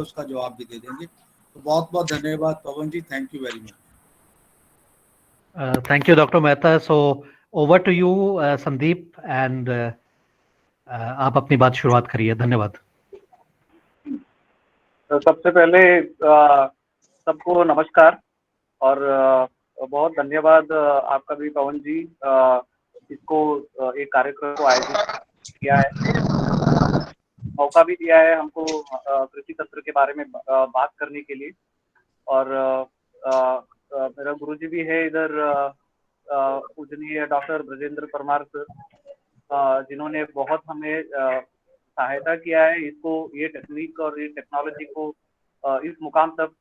उसका जवाब भी दे देंगे। तो बहुत बहुत धन्यवाद Pavan ji, thank you very much. Thank you doctor Mehta. So over to you Sandeep, and आप अपनी बात शुरुआत करिए। धन्यवाद। तो सबसे पहले सबको नमस्कार और बहुत धन्यवाद आपका भी पवन जी, इसको एक कार्यक्रम को आयोजित किया है, मौका भी दिया है हमको कृषि तंत्र के बारे में बात करने के लिए। और मेरा गुरुजी भी है इधर, पूजनीय डॉक्टर ब्रजेंद्र परमार सर, जिन्होंने बहुत हमें सहायता किया है इसको, ये टेक्निक और ये टेक्नोलॉजी को इस मुकाम तक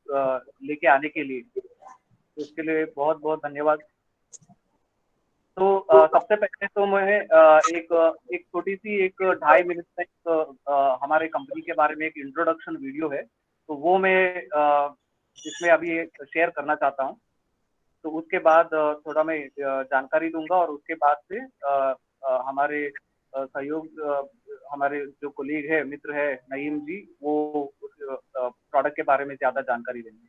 लेके आने के लिए, तो उसके लिए बहुत बहुत धन्यवाद। तो सबसे पहले तो मैं एक छोटी सी एक 2.5 मिनट तक हमारे कंपनी के बारे में एक इंट्रोडक्शन वीडियो है, तो वो मैं इसमें अभी शेयर करना चाहता हूँ। तो उसके बाद थोड़ा मैं जानकारी दूंगा और उसके बाद से हमारे सहयोग, हमारे जो कोलीग है, मित्र है नईम जी, वो उस प्रोडक्ट के बारे में ज्यादा जानकारी देंगे।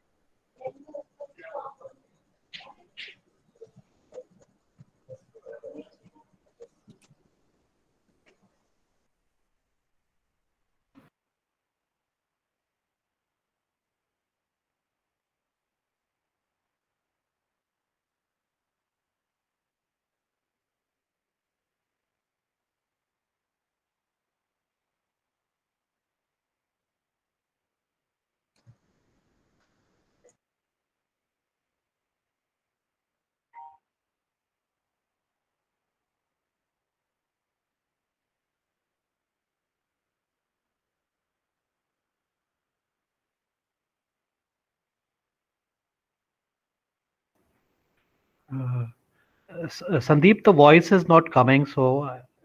Sandeep, the voice is not coming, so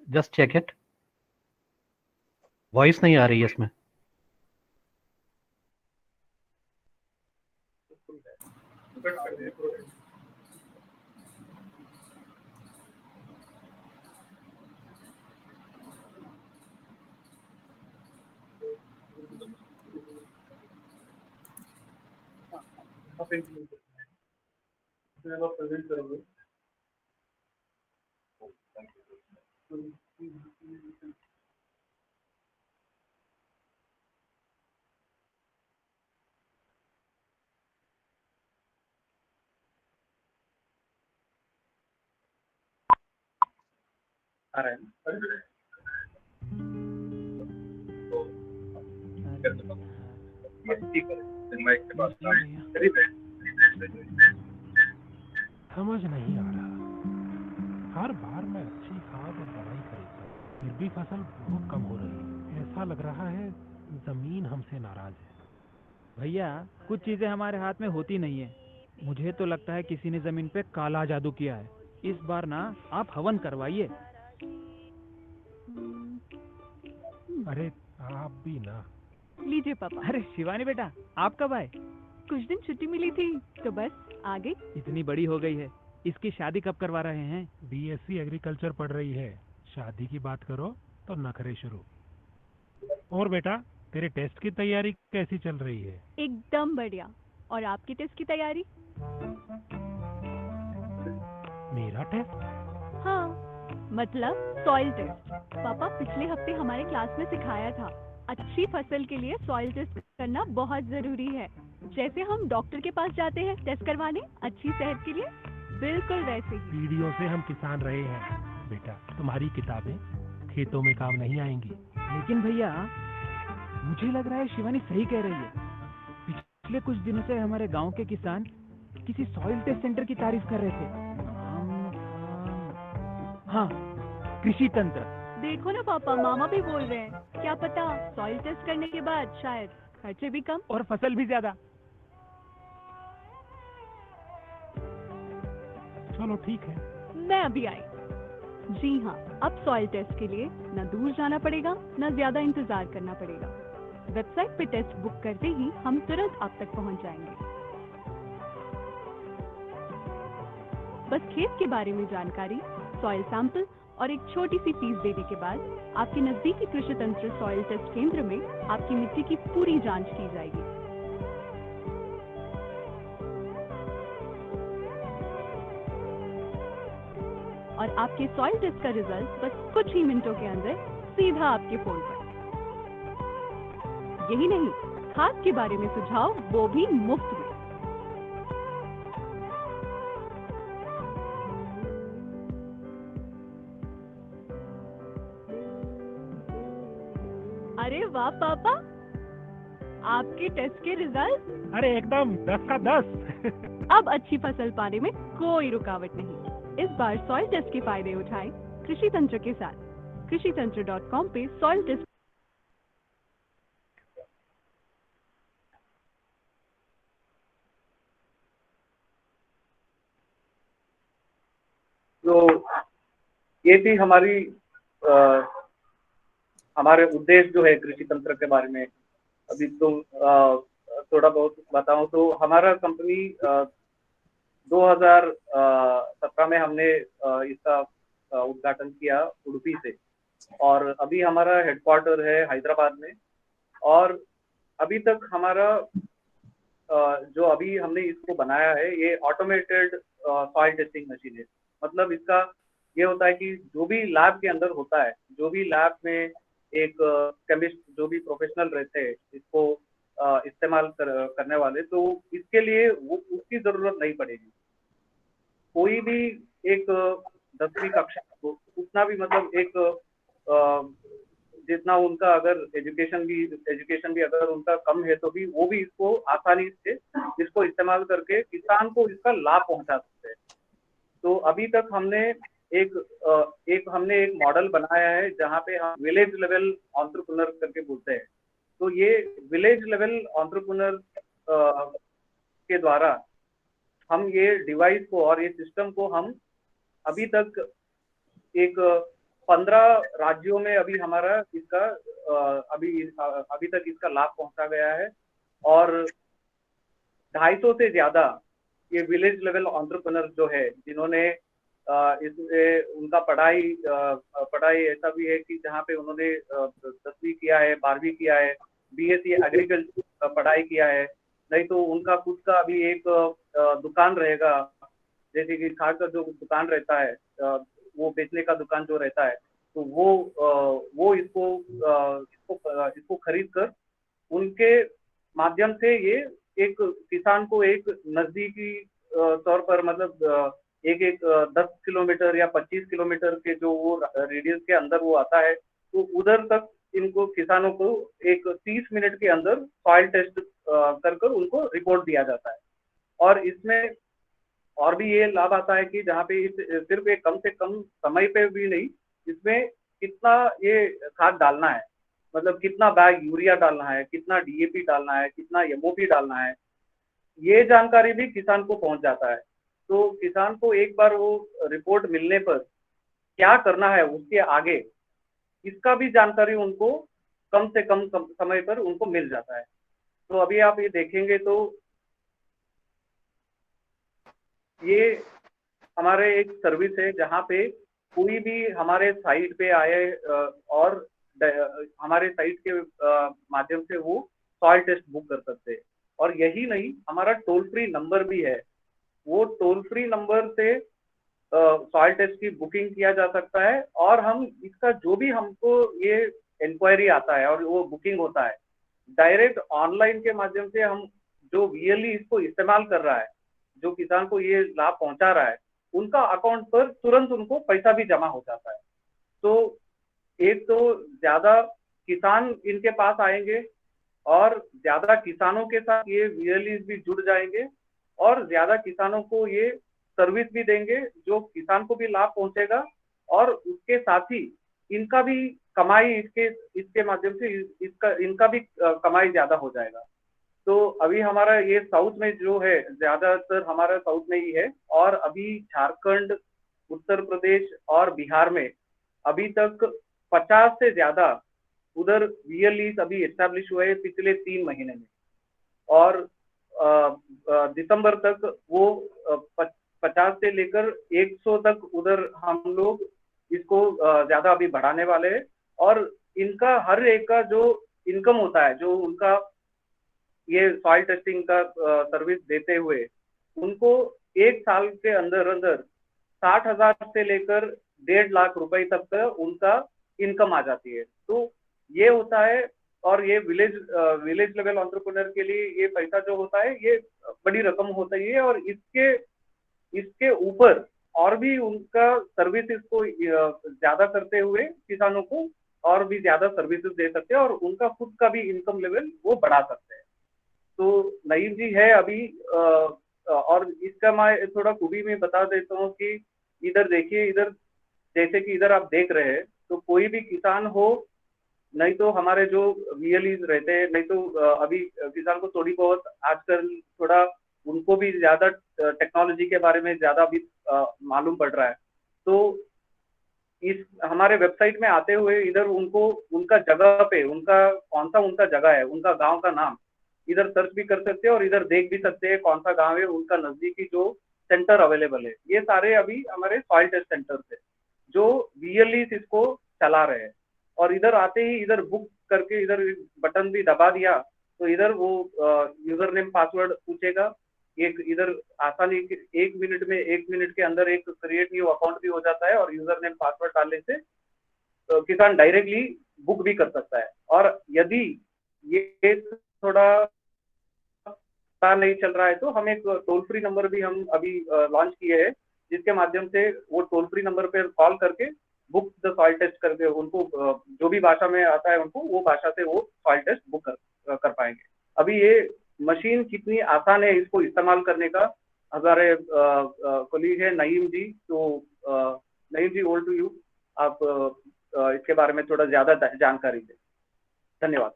just check it. Voice नहीं आ रही है इसमें। प्रेजेंट करेंगे। आ रहे हैं समझ नहीं आ रहा, हर बार मैं अच्छी खाद और दवाई खरीदता हूँ, फिर भी फसल बहुत कम हो रही है। ऐसा लग रहा है जमीन हमसे नाराज है। भैया, कुछ चीजें हमारे हाथ में होती नहीं है। मुझे तो लगता है किसी ने जमीन पे काला जादू किया है। इस बार ना आप हवन करवाइए। अरे आप भी ना। लीजिए पापा। अरे शिवानी बेटा, आप कब आए? कुछ दिन छुट्टी मिली थी तो बस आ गई। इतनी बड़ी हो गई है, इसकी शादी कब करवा रहे हैं? बीएससी एग्रीकल्चर पढ़ रही है, शादी की बात करो तो नखरे शुरू। और बेटा, तेरे टेस्ट की तैयारी कैसी चल रही है? एकदम बढ़िया। और आपकी टेस्ट की तैयारी? मेरा टेस्ट? हाँ, मतलब सॉइल टेस्ट। पापा पिछले हफ्ते हमारे क्लास में सिखाया था, अच्छी फसल के लिए सॉइल टेस्ट करना बहुत जरूरी है। जैसे हम डॉक्टर के पास जाते हैं टेस्ट करवाने अच्छी सेहत के लिए, बिल्कुल वैसे ही। पीढ़ियों से हम किसान रहे हैं बेटा, तुम्हारी किताबें खेतों में काम नहीं आएंगी। लेकिन भैया, मुझे लग रहा है शिवानी सही कह रही है। पिछले कुछ दिनों से हमारे गांव के किसान किसी सॉइल टेस्ट सेंटर की तारीफ कर रहे थे। हाँ, कृषि तंत्र। देखो ना पापा, मामा भी बोल रहे हैं। क्या पता सॉइल टेस्ट करने के बाद शायद खर्चे भी कम और फसल भी ज्यादा। चलो ठीक है, मैं अभी आई। जी हाँ, अब सॉइल टेस्ट के लिए न दूर जाना पड़ेगा, न ज्यादा इंतजार करना पड़ेगा। वेबसाइट पे टेस्ट बुक करते ही हम तुरंत आप तक पहुंच जाएंगे। बस खेत के बारे में जानकारी, सॉइल सैंपल और एक छोटी सी फीस देने के बाद आपके नजदीकी कृषि तंत्र सॉइल टेस्ट केंद्र में आपकी मिट्टी की पूरी जांच की जाएगी। और आपके सॉइल टेस्ट का रिजल्ट बस कुछ ही मिनटों के अंदर सीधा आपके फोन पर। यही नहीं, खाद के बारे में सुझाव वो भी मुफ्त में। अरे वाह पापा, आपके टेस्ट के रिजल्ट अरे एकदम 10 का 10। अब अच्छी फसल पाने में कोई रुकावट नहीं। इस बार सॉइल टेस्ट के फायदे उठाएं कृषि तंत्र के साथ। कृषितंत्र.com पे सॉइल टेस्ट तो ये थी हमारे उद्देश्य जो है कृषि तंत्र के बारे में। अभी तो थोड़ा बहुत बताऊं तो हमारा कंपनी 2017 में हमने इसका उद्घाटन किया उडुपी से, और अभी हमारा हेडक्वार्टर है हैदराबाद में। और अभी तक हमारा जो अभी हमने इसको बनाया है ये ऑटोमेटेड सॉइल टेस्टिंग मशीन है। मतलब इसका ये होता है कि जो भी लैब के अंदर होता है, जो भी लैब में एक केमिस्ट जो भी प्रोफेशनल रहते हैं इसको इस्तेमाल करने वाले, तो इसके लिए वो उसकी जरूरत नहीं पड़ेगी। कोई भी एक 10वीं कक्षा उतना भी मतलब एक जितना उनका अगर एजुकेशन भी अगर उनका कम है तो भी वो भी इसको आसानी से इसको इस्तेमाल करके किसान को इसका लाभ पहुंचा सकते हैं। तो अभी तक हमने एक मॉडल बनाया है जहाँ पे हम विलेज लेवल एंटरप्रेन्योर करके बोलते हैं। तो ये विलेज लेवल एंटरप्रेन्योर के द्वारा हम ये डिवाइस को और ये सिस्टम को हम अभी तक एक 15 राज्यों में अभी हमारा इसका अभी तक इसका लाभ पहुंचा गया है। और 250 से ज्यादा ये विलेज लेवल एंटरप्रेन्योर जो है जिन्होंने इसमें उनका पढ़ाई ऐसा भी है कि जहाँ पे उन्होंने 10वीं किया है, 12वीं किया है, बीएससी एग्रीकल्चर पढ़ाई किया है, नहीं तो उनका खुद का अभी एक दुकान रहेगा, जैसे कि खाद का जो दुकान रहता है वो बेचने का दुकान जो रहता है, तो वो इसको खरीद कर उनके माध्यम से ये एक किसान को एक नजदीकी तौर पर मतलब एक 10 किलोमीटर या 25 किलोमीटर के जो वो रेडियस के अंदर वो आता है, तो उधर तक इनको किसानों को एक 30 मिनट के अंदर सॉइल टेस्ट कर उनको रिपोर्ट दिया जाता है। और इसमें और भी ये लाभ आता है कि जहाँ पे सिर्फ एक कम से कम समय पे भी नहीं, इसमें कितना ये खाद डालना है, मतलब कितना बैग यूरिया डालना है, कितना डीएपी डालना है, कितना एमओपी डालना है, ये जानकारी भी किसान को पहुंच जाता है। तो किसान को एक बार वो रिपोर्ट मिलने पर क्या करना है उसके आगे, इसका भी जानकारी उनको कम से कम समय पर उनको मिल जाता है। तो अभी आप ये देखेंगे तो ये हमारे एक सर्विस है जहाँ पे कोई भी हमारे साइट पे आए और हमारे साइट के माध्यम से वो सॉइल टेस्ट बुक कर सकते हैं। और यही नहीं, हमारा टोल फ्री नंबर भी है, वो टोल फ्री नंबर से सॉइल टेस्ट की बुकिंग किया जा सकता है। और हम इसका जो भी हमको ये इंक्वायरी आता है और वो बुकिंग होता है, डायरेक्ट ऑनलाइन के माध्यम से हम जो वीएलई इसको इस्तेमाल कर रहा है, जो किसान को ये लाभ पहुंचा रहा है, उनका अकाउंट पर तुरंत उनको पैसा भी जमा हो जाता है। तो एक तो ज्यादा किसान इनके पास आएंगे और ज्यादा किसानों के साथ ये वीएलई भी जुड़ जाएंगे और ज्यादा किसानों को ये सर्विस भी देंगे जो किसान को भी लाभ पहुंचेगा और उसके साथ ही इनका भी कमाई इसके माध्यम से इनका भी कमाई ज्यादा हो जाएगा। तो अभी हमारा ये साउथ में जो है, ज्यादातर हमारा साउथ में ही है, और अभी झारखंड, उत्तर प्रदेश और बिहार में अभी तक 50 से ज्यादा उधर वीएलईज अभी एस्टैब्लिश हुए पिछले 3 महीने में। और दिसंबर तक वो 50 से लेकर 100 तक उधर हम लोग इसको ज्यादा अभी बढ़ाने वाले हैं। और इनका हर एक का जो इनकम होता है, जो उनका ये सॉइल टेस्टिंग का सर्विस देते हुए, उनको एक साल के अंदर अंदर 60,000 से लेकर 1.5 लाख रुपए तक का उनका इनकम आ जाती है। तो ये होता है। और ये विलेज लेवल एंटरप्रेन्योर के लिए ये पैसा जो होता है ये बड़ी रकम होता ही है। और इसके ऊपर और भी उनका सर्विसेज को ज्यादा करते हुए किसानों को और भी ज्यादा सर्विसेज दे सकते हैं और उनका खुद का भी इनकम लेवल वो बढ़ा सकते हैं। तो नईम जी है अभी और इसका मैं थोड़ा खूबी में बता देता हूँ कि इधर देखिए, इधर जैसे कि इधर आप देख रहे हैं, तो कोई भी किसान हो, नहीं तो हमारे जो VLEs रहते हैं, नहीं तो अभी किसान को थोड़ी बहुत आजकल थोड़ा उनको भी ज्यादा टेक्नोलॉजी के बारे में ज्यादा भी मालूम पड़ रहा है। तो इस हमारे वेबसाइट में आते हुए इधर उनको उनका जगह पे उनका कौन सा उनका जगह है, उनका गांव का नाम इधर सर्च भी कर सकते हैं और इधर देख भी सकते हैं कौन सा गांव है, उनका नजदीकी जो सेंटर अवेलेबल है। ये सारे अभी हमारे सॉइल टेस्ट सेंटर है जो VLEs इसको चला रहे हैं। और इधर आते ही इधर बुक करके इधर बटन भी दबा दिया तो इधर वो यूजर नेम पासवर्ड पूछेगा। एक इधर आसानी 1 मिनट के अंदर एक क्रिएट न्यू अकाउंट भी हो जाता है और यूजर नेम पासवर्ड डालने से किसान डायरेक्टली बुक भी कर सकता है। और यदि ये थोड़ा नहीं चल रहा है तो हम एक टोल फ्री नंबर भी हम अभी लॉन्च किए हैं, जिसके माध्यम से वो टोल फ्री नंबर पे कॉल करके बुक द सॉइल टेस्ट करके उनको जो भी भाषा में आता है उनको वो भाषा से वो सॉइल टेस्ट बुक कर पाएंगे। अभी ये मशीन कितनी आसान है इसको इस्तेमाल करने का। हमारे कोलीग है नईम जी, तो नईम जी ओवर टू यू, आप इसके बारे में थोड़ा ज्यादा जानकारी दें। धन्यवाद।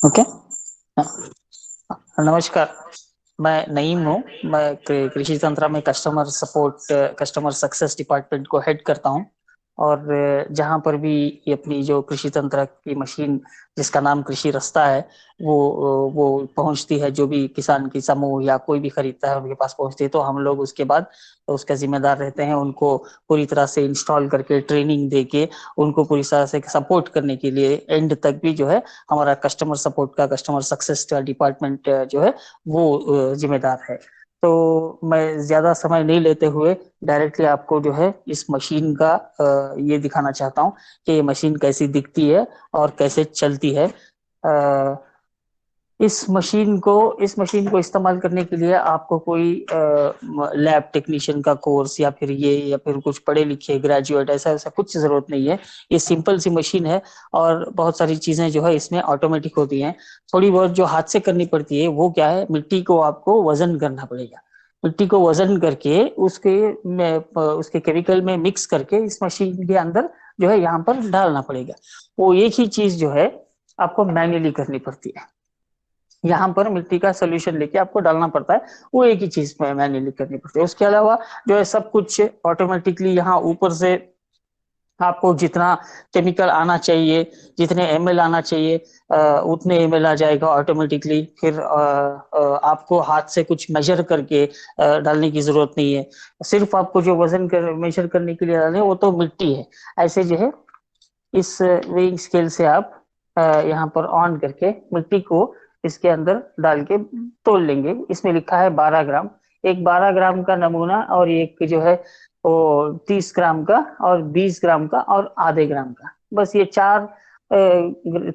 ओके, नमस्कार, मैं नईम हूँ। मैं कृषि तंत्र में कस्टमर सक्सेस डिपार्टमेंट को हेड करता हूँ। और जहाँ पर भी ये अपनी जो कृषि तंत्र की मशीन जिसका नाम कृषि रस्ता है वो पहुँचती है, जो भी किसान की समूह या कोई भी खरीदता है उनके पास पहुँचती है, तो हम लोग उसके बाद उसका जिम्मेदार रहते हैं उनको पूरी तरह से इंस्टॉल करके ट्रेनिंग देके उनको पूरी तरह से सपोर्ट करने के लिए एंड तक भी जो है हमारा कस्टमर सक्सेस डिपार्टमेंट जो है वो जिम्मेदार है। तो मैं ज्यादा समय नहीं लेते हुए डायरेक्टली आपको जो है इस मशीन का ये दिखाना चाहता हूँ कि ये मशीन कैसी दिखती है और कैसे चलती है। इस मशीन को इस्तेमाल करने के लिए आपको कोई लैब टेक्नीशियन का कोर्स या फिर कुछ पढ़े लिखे ग्रेजुएट ऐसा कुछ जरूरत नहीं है। ये सिंपल सी मशीन है और बहुत सारी चीजें जो है इसमें ऑटोमेटिक होती हैं। थोड़ी बहुत जो हाथ से करनी पड़ती है वो क्या है, मिट्टी को आपको वजन करना पड़ेगा। मिट्टी को वजन करके उसके केमिकल में मिक्स करके इस मशीन के अंदर जो है यहाँ पर डालना पड़ेगा। वो एक ही चीज जो है आपको मैन्युअली करनी पड़ती है। यहाँ पर मिट्टी का सोल्यूशन लेके आपको डालना पड़ता है, वो एक ही चीज में मैन्युअली करनी पड़ती है। उसके अलावा जो है सब कुछ ऑटोमेटिकली यहाँ ऊपर से आपको जितना केमिकल आना चाहिए, जितने ml आना चाहिए उतने ml आ जाएगा ऑटोमेटिकली। फिर आपको हाथ से कुछ मेजर करके डालने की जरूरत नहीं है। सिर्फ आपको जो मेजर करने के लिए डालने है वो तो मिट्टी है। ऐसे जो है इस वेइंग स्केल से आप यहाँ पर ऑन करके मिट्टी को इसके अंदर डाल के तोल लेंगे। इसमें लिखा है 12 ग्राम, एक 12 ग्राम का नमूना और एक जो है वो 30 ग्राम का और 20 ग्राम का और आधे ग्राम का, बस ये 4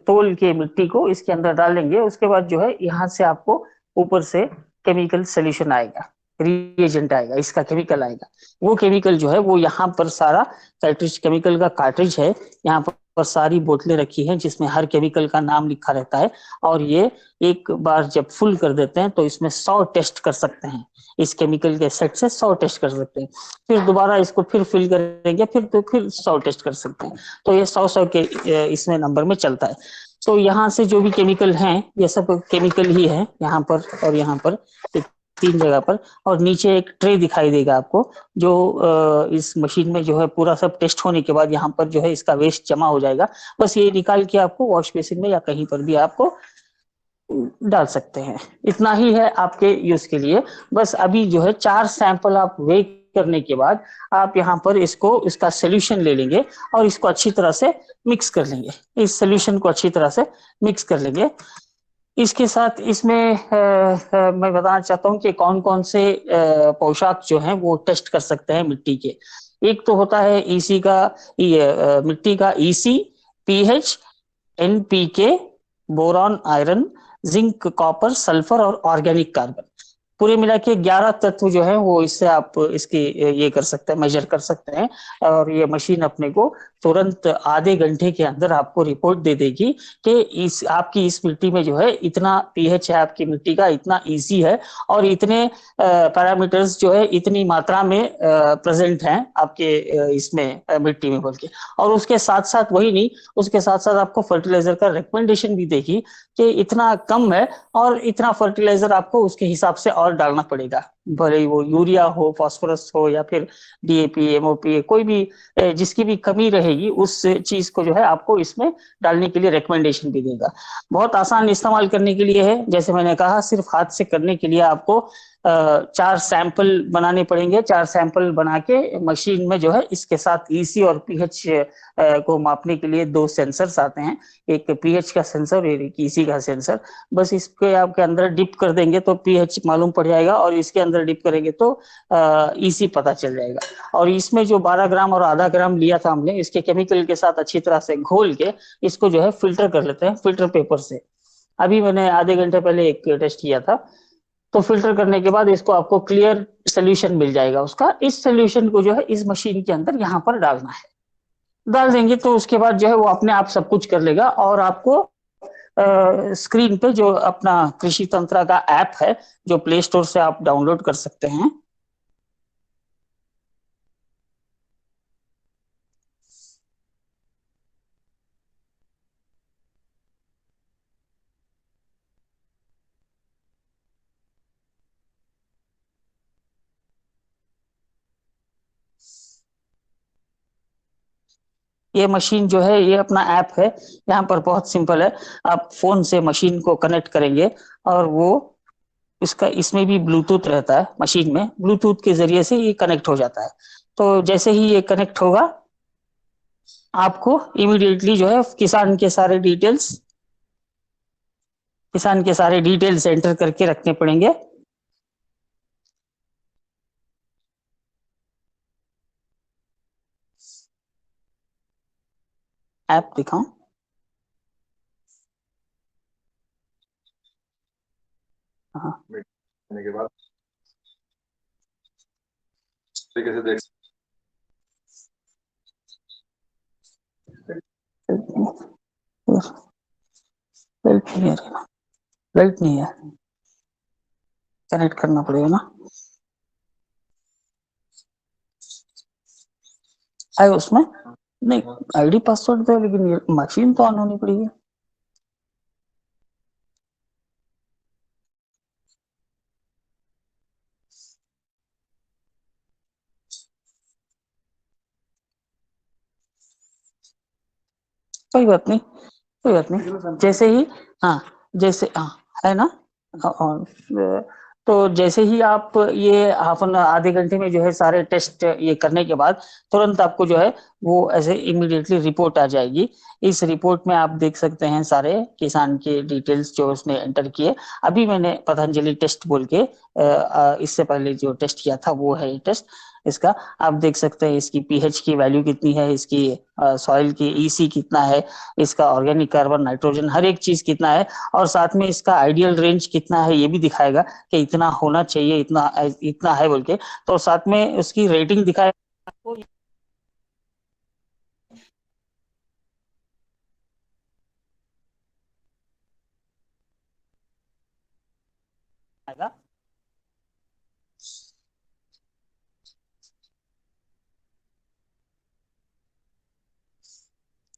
तोल के मिट्टी को इसके अंदर डालेंगे। उसके बाद जो है यहाँ से आपको ऊपर से केमिकल सोल्यूशन आएगा, रिएजेंट आएगा, इसका केमिकल आएगा। वो केमिकल जो है वो यहाँ पर सारा कार्ट्रिज केमिकल का कार्ट्रिज है, यहाँ पर पर सारी बोतलें रखी हैं जिसमें हर केमिकल का नाम लिखा रहता है, और ये एक बार जब फुल कर देते हैं तो इसमें 100 टेस्ट कर सकते हैं। इस केमिकल के सेट से 100 टेस्ट कर सकते हैं, फिर दोबारा इसको फिर फिल करेंगे, फिर 100 टेस्ट कर सकते हैं। तो ये 100 के इसमें नंबर में चलता है। तो यहाँ से जो भी केमिकल हैं ये सब केमिकल ही है, यहाँ पर और यहाँ पर 3 जगह पर। और नीचे एक ट्रे दिखाई देगा आपको, जो इस मशीन में जो है पूरा सब टेस्ट होने के बाद यहाँ पर जो है इसका वेस्ट जमा हो जाएगा। बस ये निकाल के आपको वॉश बेसिन में या कहीं पर भी आपको डाल सकते हैं। इतना ही है आपके यूज के लिए। बस अभी जो है 4 सैंपल आप वे करने के बाद आप यहाँ पर इसका सोल्यूशन ले लेंगे और इसको अच्छी तरह से मिक्स कर लेंगे। इस सोल्यूशन को अच्छी तरह से मिक्स कर लेंगे। इसके साथ इसमें मैं बताना चाहता हूँ कि कौन कौन से पोशाक जो हैं वो टेस्ट कर सकते हैं मिट्टी के। एक तो होता है ईसी का, मिट्टी का EC, pH, NPK, boron, iron, zinc, copper, sulphur और ऑर्गेनिक कार्बन। पूरे मिला के 11 तत्व जो है वो इससे आप इसकी ये कर सकते हैं, मेजर कर सकते हैं। और ये मशीन अपने को तुरंत आधे घंटे के अंदर आपको रिपोर्ट दे देगी कि आपकी इस मिट्टी में जो है इतना पीएच है, आपकी मिट्टी का इतना ईसी है और इतने पैरामीटर्स जो है इतनी मात्रा में प्रेजेंट हैं आपके इसमें मिट्टी में बोल के। और उसके साथ साथ वही नहीं, उसके साथ साथ आपको फर्टिलाइजर का रिकमेंडेशन भी देगी कि इतना कम है और इतना फर्टिलाइजर आपको उसके हिसाब से और डालना पड़ेगा, भले वो यूरिया हो, फास्फोरस हो या फिर डीएपी, एमओपी, कोई भी जिसकी भी कमी रहेगी उस चीज को जो है आपको इसमें डालने के लिए रिकमेंडेशन भी देगा। बहुत आसान इस्तेमाल करने के लिए है। जैसे मैंने कहा, सिर्फ हाथ से करने के लिए आपको 4 सैंपल बनाने पड़ेंगे। 4 सैंपल बना के मशीन में जो है इसके साथ ईसी और पीएच को मापने के लिए 2 सेंसर्स आते हैं, एक पीएच का सेंसर और एक ईसी का सेंसर। बस इसके आपके अंदर डिप कर देंगे तो पीएच मालूम पड़ जाएगा और इसके अंदर डिप करेंगे तो ईसी पता चल जाएगा। और इसमें जो 12 ग्राम और आधा ग्राम लिया था हमने, इसके केमिकल के साथ अच्छी तरह से घोल के इसको जो है फिल्टर कर लेते हैं फिल्टर पेपर से। अभी मैंने आधे घंटे पहले एक टेस्ट किया था। तो फिल्टर करने के बाद इसको आपको क्लियर सोल्यूशन मिल जाएगा उसका। इस सोल्यूशन को जो है इस मशीन के अंदर यहाँ पर डालना है। डाल देंगे तो उसके बाद जो है वो अपने आप सब कुछ कर लेगा और आपको स्क्रीन पे जो अपना कृषि तंत्र का ऐप है जो प्ले स्टोर से आप डाउनलोड कर सकते हैं, ये मशीन जो है ये अपना ऐप है। यहाँ पर बहुत सिंपल है, आप फोन से मशीन को कनेक्ट करेंगे और वो इसमें भी ब्लूटूथ रहता है। मशीन में ब्लूटूथ के जरिए से ये कनेक्ट हो जाता है। तो जैसे ही ये कनेक्ट होगा आपको इमीडिएटली जो है किसान के सारे डिटेल्स एंटर करके रखने पड़ेंगे। ऐप दिखाऊं? हाँ, के बाद कैसे देख लाइट नहीं है, कनेक्ट करना पड़ेगा ना। आए उसमें नहीं, आईडी पासवर्ड तो, लेकिन ये मशीन तो ऑन होनी पड़ेगी। कोई बात नहीं, जैसे ही जैसे है ना ऑन। तो जैसे ही आप ये आधे घंटे में जो है सारे टेस्ट ये करने के बाद तुरंत आपको जो है वो ऐसे इमीडिएटली रिपोर्ट आ जाएगी। इस रिपोर्ट में आप देख सकते हैं सारे किसान के डिटेल्स जो उसने एंटर किए। अभी मैंने पतंजलि टेस्ट बोल के इससे पहले जो टेस्ट किया था वो है ये टेस्ट। इसका आप देख सकते हैं इसकी पीएच की वैल्यू कितनी है, इसकी सॉइल की ईसी कितना है, इसका ऑर्गेनिक कार्बन, नाइट्रोजन, हर एक चीज कितना है और साथ में इसका आइडियल रेंज कितना है ये भी दिखाएगा कि इतना होना चाहिए, इतना है बोल के। तो साथ में उसकी रेटिंग दिखाएगा आपको। आएगा।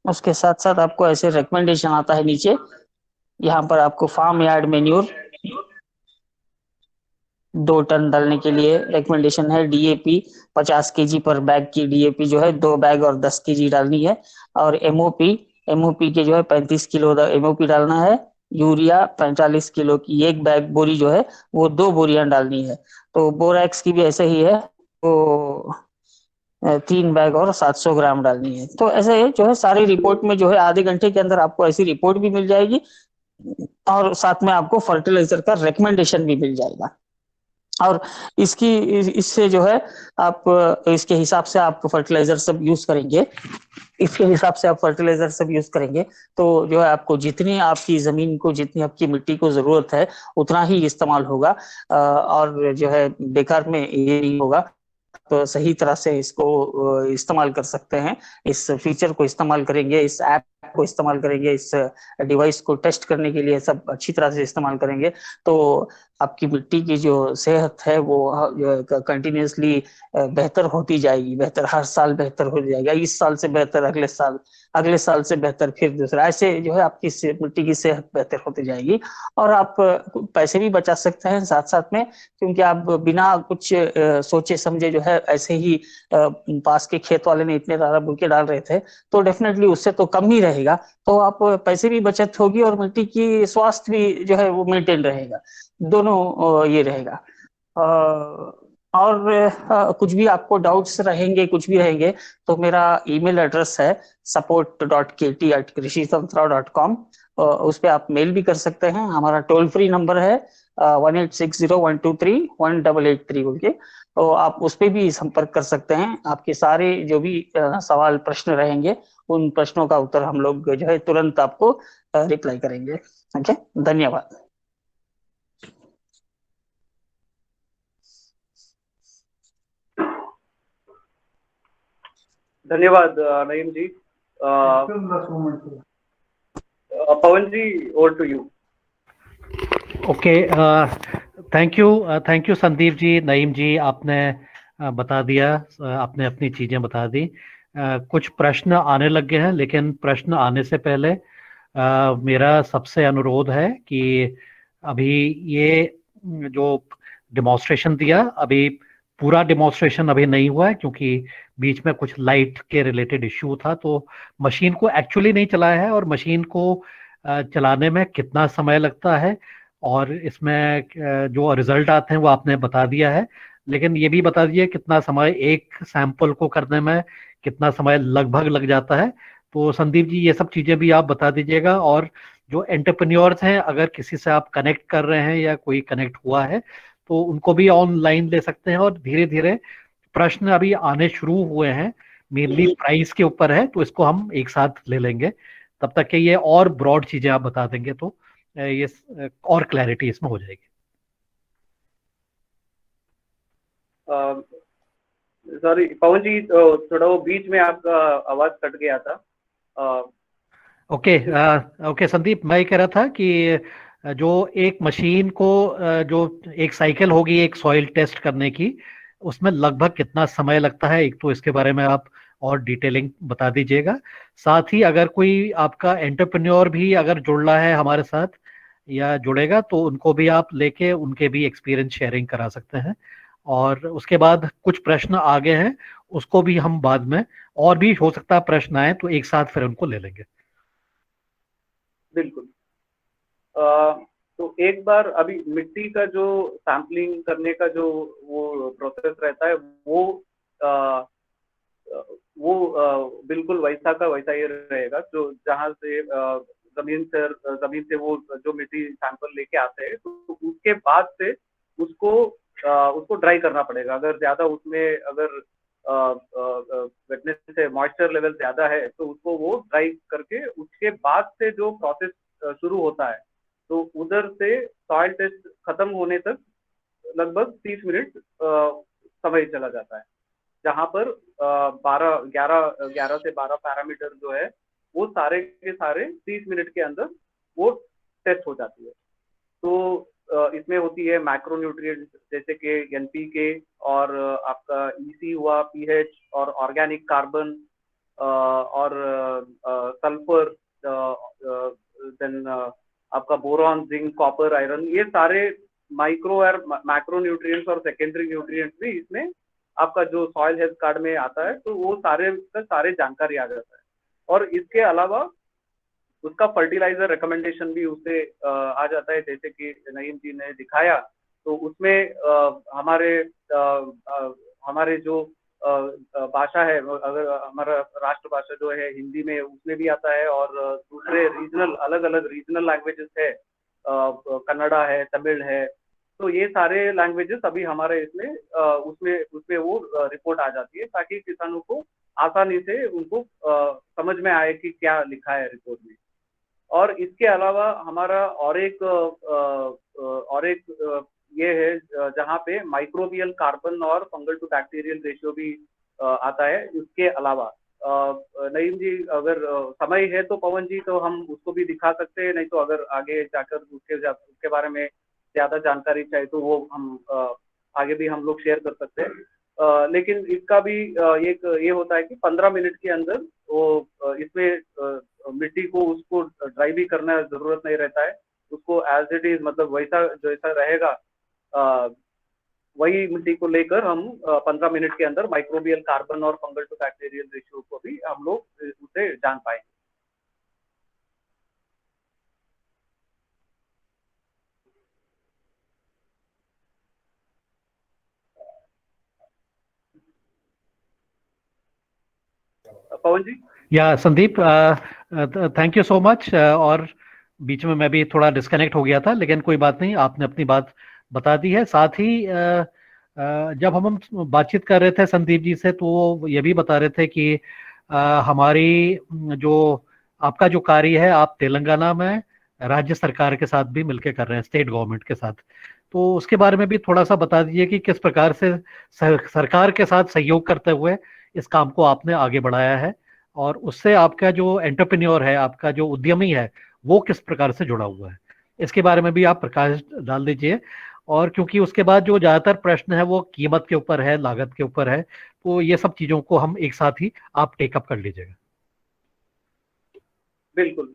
उसके साथ साथ आपको ऐसे रिकमेंडेशन आता है नीचे, यहाँ पर आपको फार्म यार्ड मेन्यूर 2 टन डालने के लिए रिकमेंडेशन है। डीएपी 50 केजी पर बैग की डीएपी जो है 2 बैग और 10 केजी डालनी है। और एमओपी के जो है 35 किलो एमओपी डालना है। यूरिया 45 किलो की एक बैग बोरी जो है वो 2 बोरियां डालनी है। तो बोरैक्स की भी ऐसे ही है, तो 3 बैग और 700 ग्राम डालनी है। तो ऐसे जो है सारी रिपोर्ट में जो है आधे घंटे के अंदर आपको ऐसी रिपोर्ट भी मिल जाएगी और साथ में आपको फर्टिलाइजर का रिकमेंडेशन भी मिल जाएगा। और इससे जो है आप इसके हिसाब से आप फर्टिलाइजर सब यूज करेंगे, तो जो है आपको जितनी आपकी जमीन को, जितनी आपकी मिट्टी को जरूरत है उतना ही इस्तेमाल होगा। और जो है बेकार में ये नहीं होगा। तो सही तरह से इसको इस्तेमाल कर सकते हैं। इस फीचर को इस्तेमाल करेंगे, इस ऐप को इस्तेमाल करेंगे, इस डिवाइस को टेस्ट करने के लिए सब अच्छी तरह से इस्तेमाल करेंगे, तो आपकी मिट्टी की जो सेहत है वो कंटिन्यूसली बेहतर होती जाएगी, बेहतर हर साल बेहतर हो जाएगा। इस साल से बेहतर अगले साल से बेहतर फिर दूसरा, ऐसे जो है आपकी मिट्टी की सेहत बेहतर होती जाएगी। और आप पैसे भी बचा सकते हैं साथ साथ में, क्योंकि आप बिना कुछ सोचे समझे जो है ऐसे ही पास के खेत वाले ने इतने ज्यादा बुके डाल रहे थे, तो डेफिनेटली उससे तो कम ही रहेगा। तो आप पैसे भी बचत होगी और मिट्टी की स्वास्थ्य भी जो है वो मेंटेन रहेगा, दोनों ये रहेगा। और कुछ भी आपको डाउट्स रहेंगे, कुछ भी रहेंगे, तो मेरा ईमेल एड्रेस है support.kt@krishitantra.com। उस पर आप मेल भी कर सकते हैं। हमारा टोल फ्री नंबर है 186012318883 बोल के, तो आप उस पर भी संपर्क कर सकते हैं। आपके सारे जो भी सवाल प्रश्न रहेंगे उन प्रश्नों का उत्तर हम लोग जो है तुरंत आपको रिप्लाई करेंगे। ओके, धन्यवाद। धन्यवाद Naeem ji. Pavan ji, over to you. Okay, thank you Sandeep ji, Naeem ji, आपने बता दिया, आपने अपनी चीज़ें बता दी। कुछ प्रश्न आने लग गए हैं, लेकिन प्रश्न आने से पहले मेरा सबसे अनुरोध है कि अभी ये जो डिमॉन्स्ट्रेशन दिया, अभी पूरा डिमॉन्स्ट्रेशन अभी नहीं हुआ है, क्योंकि बीच में कुछ लाइट के रिलेटेड इश्यू था, तो मशीन को एक्चुअली नहीं चलाया है, और मशीन को चलाने में कितना समय लगता है और इसमें जो रिजल्ट आते हैं वो आपने बता दिया है। लेकिन ये भी बता दिया कितना समय एक सैंपल को करने में, कितना समय लगभग लग जाता है। तो संदीप जी, ये सब चीजें भी आप बता दीजिएगा। और जो एंटरप्रेन्योर्स हैं, अगर किसी से आप कनेक्ट कर रहे हैं या कोई कनेक्ट हुआ है, तो उनको भी ऑनलाइन ले सकते हैं। और धीरे धीरे प्रश्न अभी आने शुरू हुए हैं, मेनली प्राइस के ऊपर है, तो इसको हम एक साथ ले लेंगे। तब तक के ये और ब्रॉड चीजें आप बता देंगे तो ये और क्लैरिटी इसमें हो जाएगी। सॉरी पवन जी, थोड़ा वो बीच में आपका आवाज कट गया था। ओके संदीप, मैं ये कह रहा था कि जो एक मशीन को जो एक साइकिल होगी एक सॉइल टेस्ट करने की, उसमें लगभग कितना समय लगता है, एक तो इसके बारे में आप और डिटेलिंग बता दीजिएगा। साथ ही अगर कोई आपका एंटरप्रेन्योर भी अगर जुड़ रहा है हमारे साथ या जुड़ेगा, तो उनको भी आप लेके उनके भी एक्सपीरियंस शेयरिंग करा सकते हैं। और उसके बाद कुछ प्रश्न आ गए हैं, उसको भी हम बाद में, और भी हो सकता है प्रश्न आए तो एक साथ फिर उनको ले लेंगे। बिल्कुल। तो एक बार अभी मिट्टी का जो सैम्पलिंग करने का जो वो प्रोसेस रहता है, वो बिल्कुल वैसा का वैसा ही रहेगा। जो जहाँ से जमीन से वो जो मिट्टी सैंपल लेके आते हैं, तो उसके बाद से उसको ड्राई करना पड़ेगा। अगर ज्यादा उसमें अगर वेटनेस से मॉइस्चर लेवल ज्यादा है, तो उसको वो ड्राई करके उसके बाद से जो प्रोसेस शुरू होता है, तो उधर से सॉइल टेस्ट खत्म होने तक लगभग 30 मिनट समय चला जाता है, जहाँ पर 11 से 12 पैरामीटर जो है वो सारे के सारे 30 मिनट के अंदर वो टेस्ट हो जाती है। तो इसमें होती है मैक्रो न्यूट्रिएंट्स जैसे कि एनपीके और आपका ईसी हुआ, पीएच और ऑर्गेनिक कार्बन और सल्फर, देन आपका बोरॉन, जिंक, कॉपर, आयरन, ये सारे माइक्रो और मैक्रो न्यूट्रिएंट्स और सेकेंडरी न्यूट्रिएंट्स भी इसमें आपका जो सॉइल हेल्थ कार्ड में आता है, तो वो सारे जानकारी आ जाता है। और इसके अलावा उसका फर्टिलाइजर रिकमेंडेशन भी उससे आ जाता है, जैसे कि नईम जी ने दिखाया। तो उसमें हमारे जो भाषा है, अगर हमारा राष्ट्रभाषा जो है हिंदी में, उसमें भी आता है, और दूसरे रीजनल अलग अलग रीजनल लैंग्वेजेस है, कन्नड़ा है, तमिल है, तो ये सारे लैंग्वेजेस अभी हमारे इसमें उसमें वो रिपोर्ट आ जाती है, ताकि किसानों को आसानी से उनको समझ में आए कि क्या लिखा है रिपोर्ट में। और इसके अलावा हमारा और एक ये है जहाँ पे माइक्रोबियल कार्बन और फंगल टू बैक्टीरियल रेशियो भी आता है। इसके अलावा नईम जी, अगर समय है तो पवन जी, तो हम उसको भी दिखा सकते हैं, नहीं तो अगर आगे जाकर उसके बारे में ज्यादा जानकारी चाहिए तो वो हम आगे भी हम लोग शेयर कर सकते हैं। लेकिन इसका भी एक ये होता है कि 15 मिनट के अंदर वो इसमें मिट्टी को उसको ड्राई भी करना जरूरत नहीं रहता है, उसको एज इट इज, मतलब वैसा जैसा रहेगा वही मिट्टी को लेकर हम 15 मिनट के अंदर माइक्रोबियल कार्बन और फंगल टू बैक्टीरियल रेशियो को भी हम लोग उसे जान पाएंगे। पवन जी। या Sandeep, thank you so much. और बीच में मैं भी थोड़ा डिस्कनेक्ट हो गया था, लेकिन कोई बात नहीं, आपने अपनी बात बता दी है। साथ ही जब हम बातचीत कर रहे थे संदीप जी से, तो वो ये भी बता रहे थे कि हमारी जो आपका जो कार्य है, आप तेलंगाना में राज्य सरकार के साथ भी मिलकर कर रहे हैं, स्टेट गवर्नमेंट के साथ। तो उसके बारे में भी थोड़ा सा बता दीजिए कि किस प्रकार से सरकार के साथ सहयोग करते हुए इस काम को आपने आगे बढ़ाया है, और उससे आपका जो एंटरप्रेन्योर है, आपका जो उद्यमी है, वो किस प्रकार से जुड़ा हुआ है। इसके बारे में भी आप प्रकाश डाल दीजिए। और क्योंकि उसके बाद जो ज्यादातर प्रश्न है वो कीमत के ऊपर है, लागत के ऊपर है, तो ये सब चीजों को हम एक साथ ही आप टेकअप कर लीजिएगा। बिल्कुल।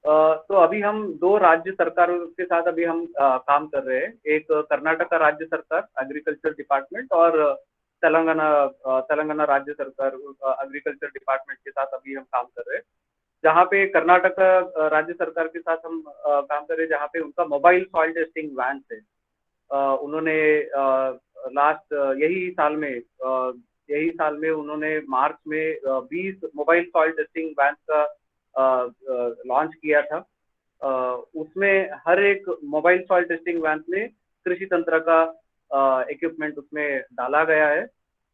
तो अभी हम 2 राज्य सरकारों के साथ अभी हम काम कर रहे हैं। एक कर्नाटका राज्य सरकार एग्रीकल्चर डिपार्टमेंट, और तेलंगाना राज्य सरकार एग्रीकल्चर डिपार्टमेंट के साथ अभी हम काम कर रहे हैं। जहाँ पे कर्नाटका राज्य सरकार के साथ हम काम कर रहे हैं, जहाँ पे उनका मोबाइल सॉइल टेस्टिंग वैन है। उन्होंने लास्ट यही साल में उन्होंने मार्च में 20 मोबाइल सॉइल टेस्टिंग वैन का लॉन्च किया था। उसमें हर एक मोबाइल सॉइल टेस्टिंग वैन में कृषि तंत्र का इक्विपमेंट उसमें डाला गया है,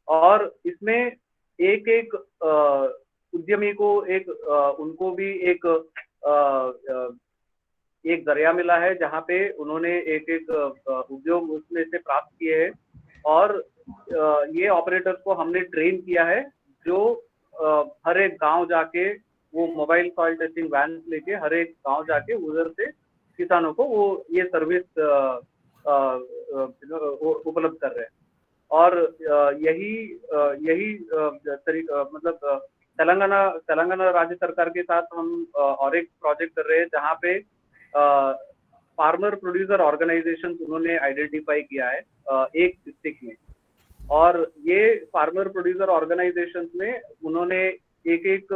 और इसमें एक उद्यमी को उनको भी एक जरिया मिला है, जहाँ पे उन्होंने एक उद्योग उसमें से प्राप्त किए हैं। और ये ऑपरेटर्स को हमने ट्रेन किया है, जो हर एक गांव जाके वो मोबाइल सॉइल टेस्टिंग वैन लेके हर एक गांव जाके उधर से किसानों को वो ये सर्विस उपलब्ध कर रहे हैं। और यही तरीका, मतलब तेलंगाना राज्य सरकार के साथ हम और एक प्रोजेक्ट कर रहे हैं, जहाँ पे फार्मर प्रोड्यूसर ऑर्गेनाइजेशन उन्होंने आइडेंटिफाई किया है एक डिस्ट्रिक्ट में। और ये फार्मर प्रोड्यूसर ऑर्गेनाइजेशन में उन्होंने एक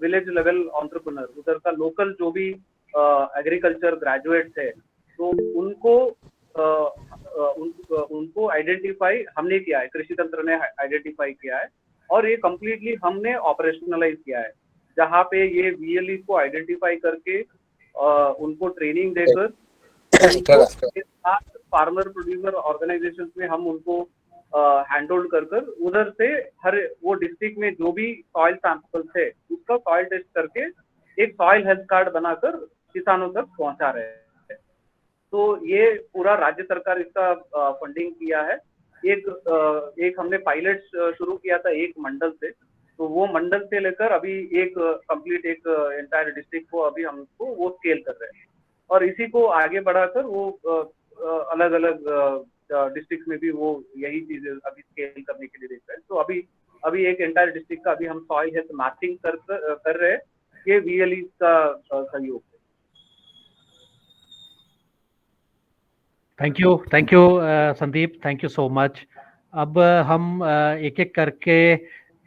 विलेज लेवल एंटरप्रेन्योर, उधर का लोकल जो भी एग्रीकल्चर ग्रेजुएट्स है, तो उनको आइडेंटिफाई हमने किया है, कृषि तंत्र ने आइडेंटिफाई किया है, और ये कम्प्लीटली हमने ऑपरेशनलाइज किया है, जहाँ पे ये VLE को आइडेंटिफाई करके उनको ट्रेनिंग देकर फार्मर प्रोड्यूसर ऑर्गेनाइजेशन में हम उनको हैंड होल्ड कर उधर से हर वो डिस्ट्रिक्ट में जो भी सॉइल सैंपल्स है उसका सॉइल टेस्ट करके एक सॉइल हेल्थ कार्ड बनाकर किसानों तक पहुंचा रहे हैं। तो ये पूरा राज्य सरकार इसका फंडिंग किया है। एक हमने पायलट शुरू किया था एक मंडल से, तो वो मंडल से लेकर अभी एक कंप्लीट एक एंटायर डिस्ट्रिक्ट को अभी हमको वो स्केल कर रहे हैं। और इसी को आगे बढ़ाकर वो अलग अलग डिस्ट्रिक्ट में भी वो यही चीजें अभी स्केल करने के लिए देख रहे हैं। तो अभी एक एंटायर डिस्ट्रिक्ट का अभी हम सॉइल हेल्थ मैपिंग कर रहे हैं, ये VLE का सहयोग है। Thank you Sandeep, thank you so much. अब हम एक एक करके,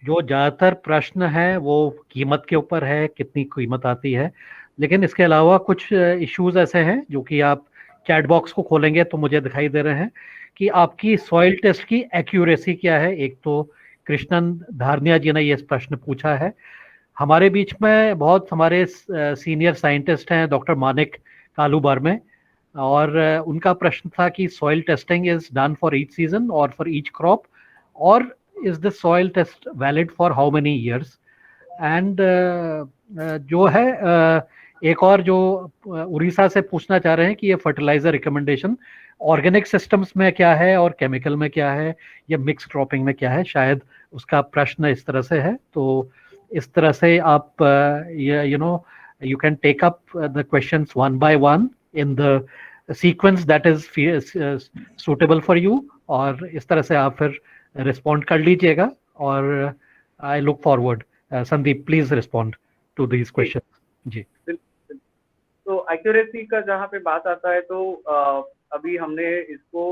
जो ज़्यादातर प्रश्न है वो कीमत के ऊपर है, कितनी कीमत आती है, लेकिन इसके अलावा कुछ इश्यूज ऐसे हैं जो कि आप चैट बॉक्स को खोलेंगे तो मुझे दिखाई दे रहे हैं कि आपकी सॉइल टेस्ट की एक्यूरेसी क्या है। एक तो कृष्णन धारनिया जी ने ये प्रश्न पूछा है। हमारे बीच में बहुत हमारे सीनियर साइंटिस्ट हैं, डॉक्टर मानिक कालूबार में, और उनका प्रश्न था कि soil testing is done for each season और फॉर ईच क्रॉप, और is the soil test valid for how many years. And जो है एक और जो उड़ीसा से पूछना चाह रहे हैं कि ये फर्टिलाइजर रिकमेंडेशन ऑर्गेनिक सिस्टम्स में क्या है और केमिकल में क्या है, या मिक्स क्रॉपिंग में क्या है, शायद उसका प्रश्न इस तरह से है। तो इस तरह से आप you know you can take up the questions one by one in the sequence that is suitable for you, और इस तरह से आप फिर रिस्पॉन्ड कर लीजिएगा। और I look forward. Sandeep, please respond to these question. जी, तो एक्यूरेसी का जहाँ पे बात आता है, तो अभी हमने इसको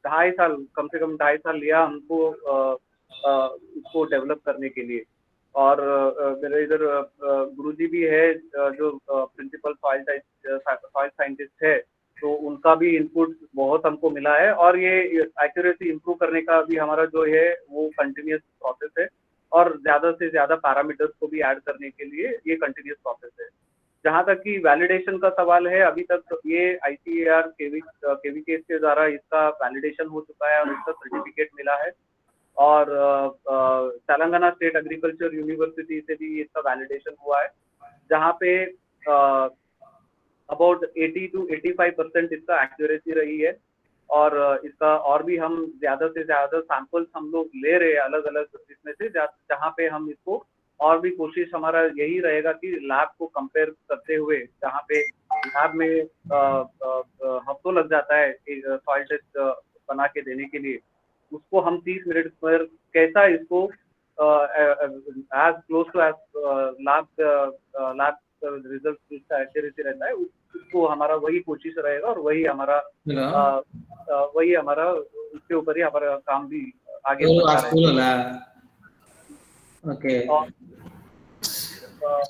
2.5 साल, कम से कम 2.5 साल लिया हमको इसको डेवलप करने के लिए। और मेरे इधर गुरुजी भी है जो प्रिंसिपल सॉइल साइंटिस्ट है, तो उनका भी इनपुट बहुत हमको मिला है। और ये एक्यूरेसी इंप्रूव करने का भी हमारा जो है वो कंटिन्यूस प्रोसेस है, और ज्यादा से ज्यादा पैरामीटर्स को भी ऐड करने के लिए ये कंटिन्यूस प्रोसेस है। जहाँ तक कि वैलिडेशन का सवाल है, अभी तक ये ICAR KVKS के द्वारा इसका वैलिडेशन हो चुका है और इसका सर्टिफिकेट मिला है। और तेलंगाना स्टेट एग्रीकल्चर यूनिवर्सिटी से भी इसका वैलिडेशन हुआ है, जहाँ पे अबाउट 80 to 85% इसका एक्यूरेसी रही है। और इसका और भी हम ज्यादा से ज्यादा सैंपल्स हम लोग ले रहे हैं अलग अलग इसमें से, जहाँ पे हम इसको और भी कोशिश हमारा यही रहेगा कि लैब को कंपेयर करते हुए, जहाँ पे लैब में हफ्तों लग जाता है सॉइल टेस्ट बना के देने के लिए, उसको हम 30 मिनट पर कैसा इसको as close to as lab result जिसका एक्यूरेसी रहता है, उसको हमारा वही कोशिश रहेगा। और वही हमारा उसके ऊपर ही हमारा काम भी आगे बढ़ता रहेगा। ఓకే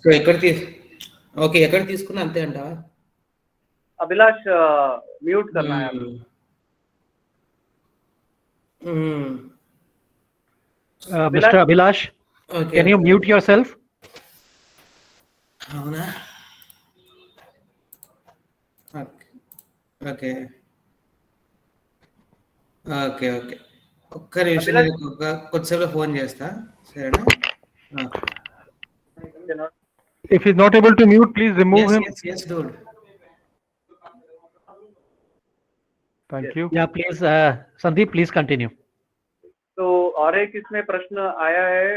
సో ఎక్కడ తీసుకున్నా అంతే అంటావా? अभिलाष म्यूट करना है। Mr. Abhilash, can you mute yourself? అవునా? ఓకే ఓకే ఓకే ఒక్క నిమిషం, కొద్దిసేపు ఫోన్ చేస్తా, సరేనా? If he's not able to mute, please remove him. Yes, dude. Thank you. Yeah, please, Sandeep, please continue. तो और एक इसमें प्रश्न आया है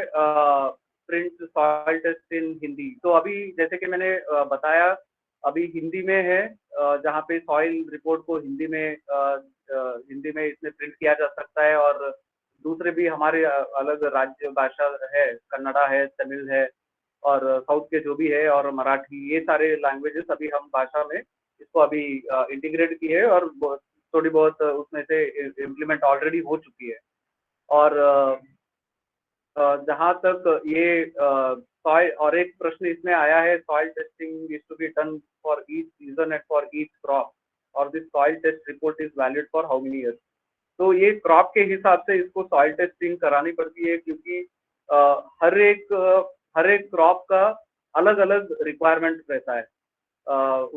प्रिंट सॉइल टेस्ट इन हिंदी। तो अभी जैसे कि मैंने बताया, अभी हिंदी में है, जहाँ पे सॉइल रिपोर्ट को हिंदी में इसमें प्रिंट किया जा सकता है। और दूसरे भी हमारे अलग राज्य भाषा है, कन्नड़ा है, तमिल है, और साउथ के जो भी है, और मराठी, ये सारे लैंग्वेजेस अभी हम भाषा में इसको अभी इंटीग्रेट की है, और थोड़ी बहुत उसमें से इम्प्लीमेंट ऑलरेडी हो चुकी है। और जहाँ तक ये सॉइल, और एक प्रश्न इसमें आया है, soil testing is to be done for each season and for each crop, और this soil test report is valid for how many years. तो ये क्रॉप के हिसाब से इसको सॉइल टेस्टिंग करानी पड़ती है, क्योंकि हर एक क्रॉप का अलग अलग रिक्वायरमेंट रहता है,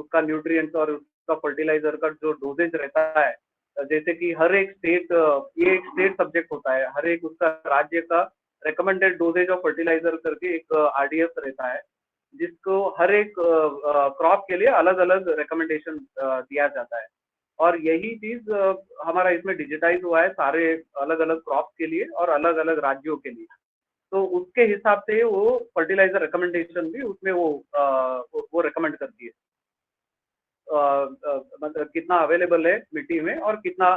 उसका न्यूट्रिएंट्स और उसका फर्टिलाइजर का जो डोजेज रहता है। जैसे कि हर एक स्टेट, ये एक स्टेट सब्जेक्ट होता है, हर एक उसका राज्य का रिकमेंडेड डोजेज ऑफ फर्टिलाइजर करके एक RDF रहता है, जिसको हर एक क्रॉप के लिए अलग अलग रिकमेंडेशन दिया जाता है। और यही चीज हमारा इसमें डिजिटाइज हुआ है सारे अलग अलग क्रॉप के लिए और अलग अलग राज्यों के लिए। तो उसके हिसाब से वो फर्टिलाइजर रिकमेंडेशन भी उसमें वो रिकमेंड करती है। मतलब कितना अवेलेबल है मिट्टी में और कितना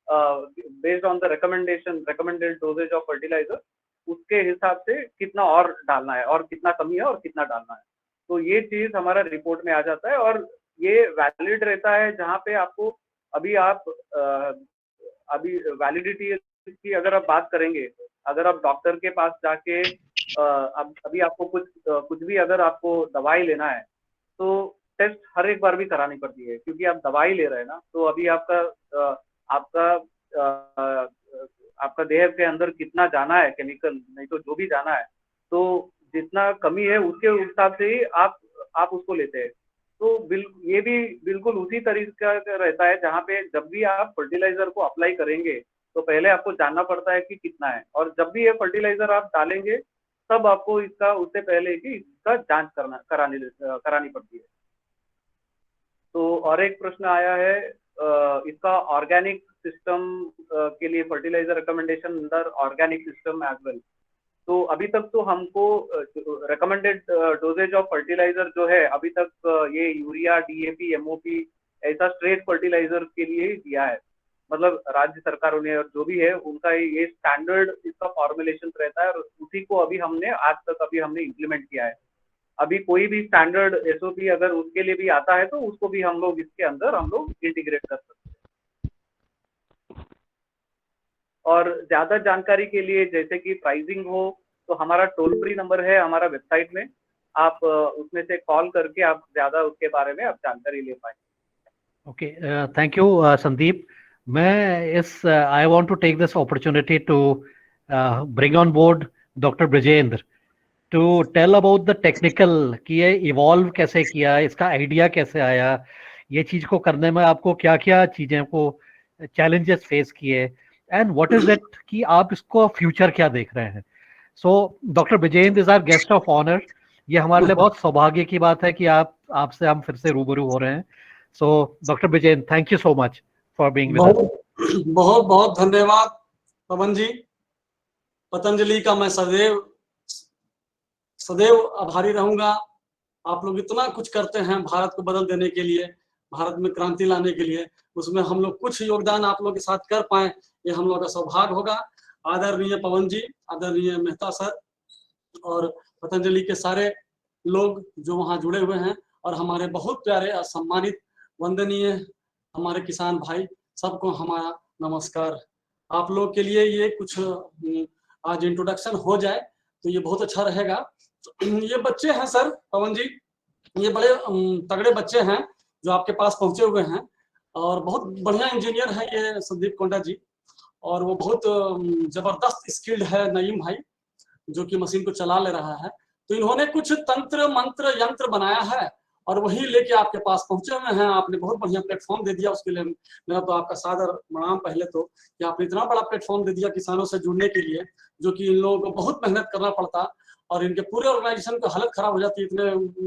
based on the recommended doses of fertiliser, उसके हिसाब से कितना और डालना है और कितना कमी है और कितना डालना है। तो ये चीज हमारा रिपोर्ट में आ जाता है और ये वैलिड रहता है। जहाँ पे आपको अभी वैलिडिटी की अगर आप बात करेंगे, अगर आप डॉक्टर के पास जाके अभी आपको कुछ भी अगर आपको दवाई लेना है तो टेस्ट हर एक बार भी करानी पड़ती है, क्योंकि आप दवाई ले रहे हैं ना। तो अभी आपका देह के अंदर कितना जाना है केमिकल, नहीं तो जो भी जाना है, तो जितना कमी है उसके हिसाब से ही आप उसको लेते हैं। तो ये भी बिल्कुल उसी तरीका का रहता है, जहाँ पे जब भी आप फर्टिलाइजर को अप्लाई करेंगे तो पहले आपको जानना पड़ता है कि कितना है, और जब भी ये फर्टिलाइजर आप डालेंगे तब आपको इसका उससे पहले कि इसका जांच करानी पड़ती है। तो और एक प्रश्न आया है इसका ऑर्गेनिक सिस्टम के लिए, fertiliser recommendation under organic system as well. तो अभी तक तो हमको रिकमेंडेड डोजेज ऑफ फर्टिलाइजर जो है अभी तक ये यूरिया, डीएपी, एमओपी ऐसा स्ट्रेट फर्टिलाइजर के लिए ही दिया है। मतलब राज्य सरकारों ने और जो भी है उनका ये स्टैंडर्ड इसका फॉर्मुलेशन रहता है और उसी को अभी हमने इम्प्लीमेंट किया है। अभी कोई भी स्टैंडर्ड एसओपी अगर उसके लिए भी आता है तो उसको भी हम लोग इसके अंदर इंटीग्रेट कर सकते हैं। और ज्यादा जानकारी के लिए जैसे कि प्राइसिंग हो तो हमारा टोल फ्री नंबर है हमारा वेबसाइट में, आप उसमें से कॉल करके आप ज्यादा उसके बारे में आप जानकारी ले पाएंगे। Okay, thank you Sandeep. I want to take this opportunity to bring on board Dr. Brijendra to tell about the technical कि ये इवॉल्व कैसे किया, इसका आइडिया कैसे आया, ये चीज को करने में आपको क्या क्या चीजें को चैलेंजेस फेस किए, एंड व्हाट इज इट कि आप इसको फ्यूचर क्या देख रहे हैं। So doctor Brijendra is our guest of honour. ये हमारे लिए बहुत सौभाग्य की बात है कि आपसे हम फिर से रूबरू हो रहे हैं। So doctor Brijendra, thank you so much for being with us. बहुत बहुत धन्यवाद पवन जी। पतंजलि का मैं सदैव आभारी रहूंगा। आप लोग इतना कुछ करते हैं भारत को बदल देने के लिए, भारत में क्रांति लाने के लिए, उसमें हम लोग कुछ योगदान आप लोग के साथ कर पाए, ये हम लोग का सौभाग्य होगा। आदरणीय पवन जी, आदरणीय मेहता सर और पतंजलि के सारे लोग जो वहाँ जुड़े हुए हैं, और हमारे बहुत प्यारे और सम्मानित वंदनीय हमारे किसान भाई, सबको हमारा नमस्कार। आप लोग के लिए ये कुछ आज इंट्रोडक्शन हो जाए तो ये बहुत अच्छा रहेगा। ये बच्चे हैं सर पवन जी, ये बड़े तगड़े बच्चे हैं जो आपके पास पहुंचे हुए हैं, और बहुत बढ़िया इंजीनियर है ये संदीप कोंडा जी, और वो बहुत जबरदस्त स्किल्ड है नईम भाई जो कि मशीन को चला ले रहा है। तो इन्होंने कुछ तंत्र मंत्र यंत्र बनाया है और वही लेके आपके पास पहुंचे हुए हैं। आपने बहुत बढ़िया प्लेटफॉर्म दे दिया, उसके लिए मेरा तो आपका सादर प्रणाम पहले तो, कि आपने इतना बड़ा प्लेटफॉर्म दे दिया किसानों से जुड़ने के लिए, जो कि इन लोगों को बहुत मेहनत करना पड़ता और इनके पूरे ऑर्गेनाइजेशन की हालत खराब हो जाती है इतने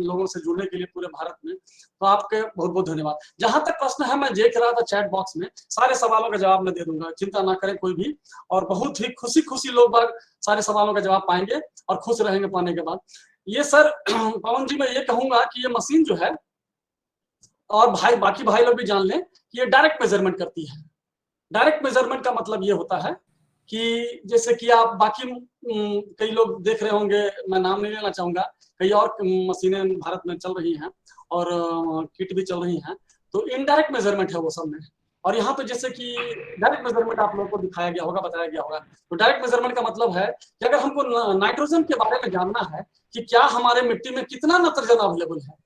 लोगों से जुड़ने के लिए पूरे भारत में। तो आपके बहुत बहुत धन्यवाद। जहां तक प्रश्न है मैं देख रहा था चैट बॉक्स में, सारे सवालों का जवाब मैं दे दूंगा, चिंता ना करें कोई भी, और बहुत ही खुशी लोग सारे सवालों का जवाब पाएंगे और खुश रहेंगे पाने के बाद। ये सर पवन जी मैं ये कहूंगा कि ये मशीन जो है, और बाकी भाई लोग भी जान लें कि ये डायरेक्ट मेजरमेंट करती है। डायरेक्ट मेजरमेंट का मतलब ये होता है कि जैसे कि आप बाकी कई लोग देख रहे होंगे, मैं नाम नहीं लेना चाहूंगा, कई और मशीनें भारत में चल रही हैं और किट भी चल रही हैं, तो इनडायरेक्ट मेजरमेंट है वो सब में। और यहाँ पे जैसे कि डायरेक्ट मेजरमेंट आप लोगों को दिखाया गया होगा, बताया गया होगा। तो डायरेक्ट मेजरमेंट का मतलब है कि अगर हमको नाइट्रोजन के बारे में जानना है कि क्या हमारे मिट्टी में कितना नाइट्रोजन अवेलेबल है,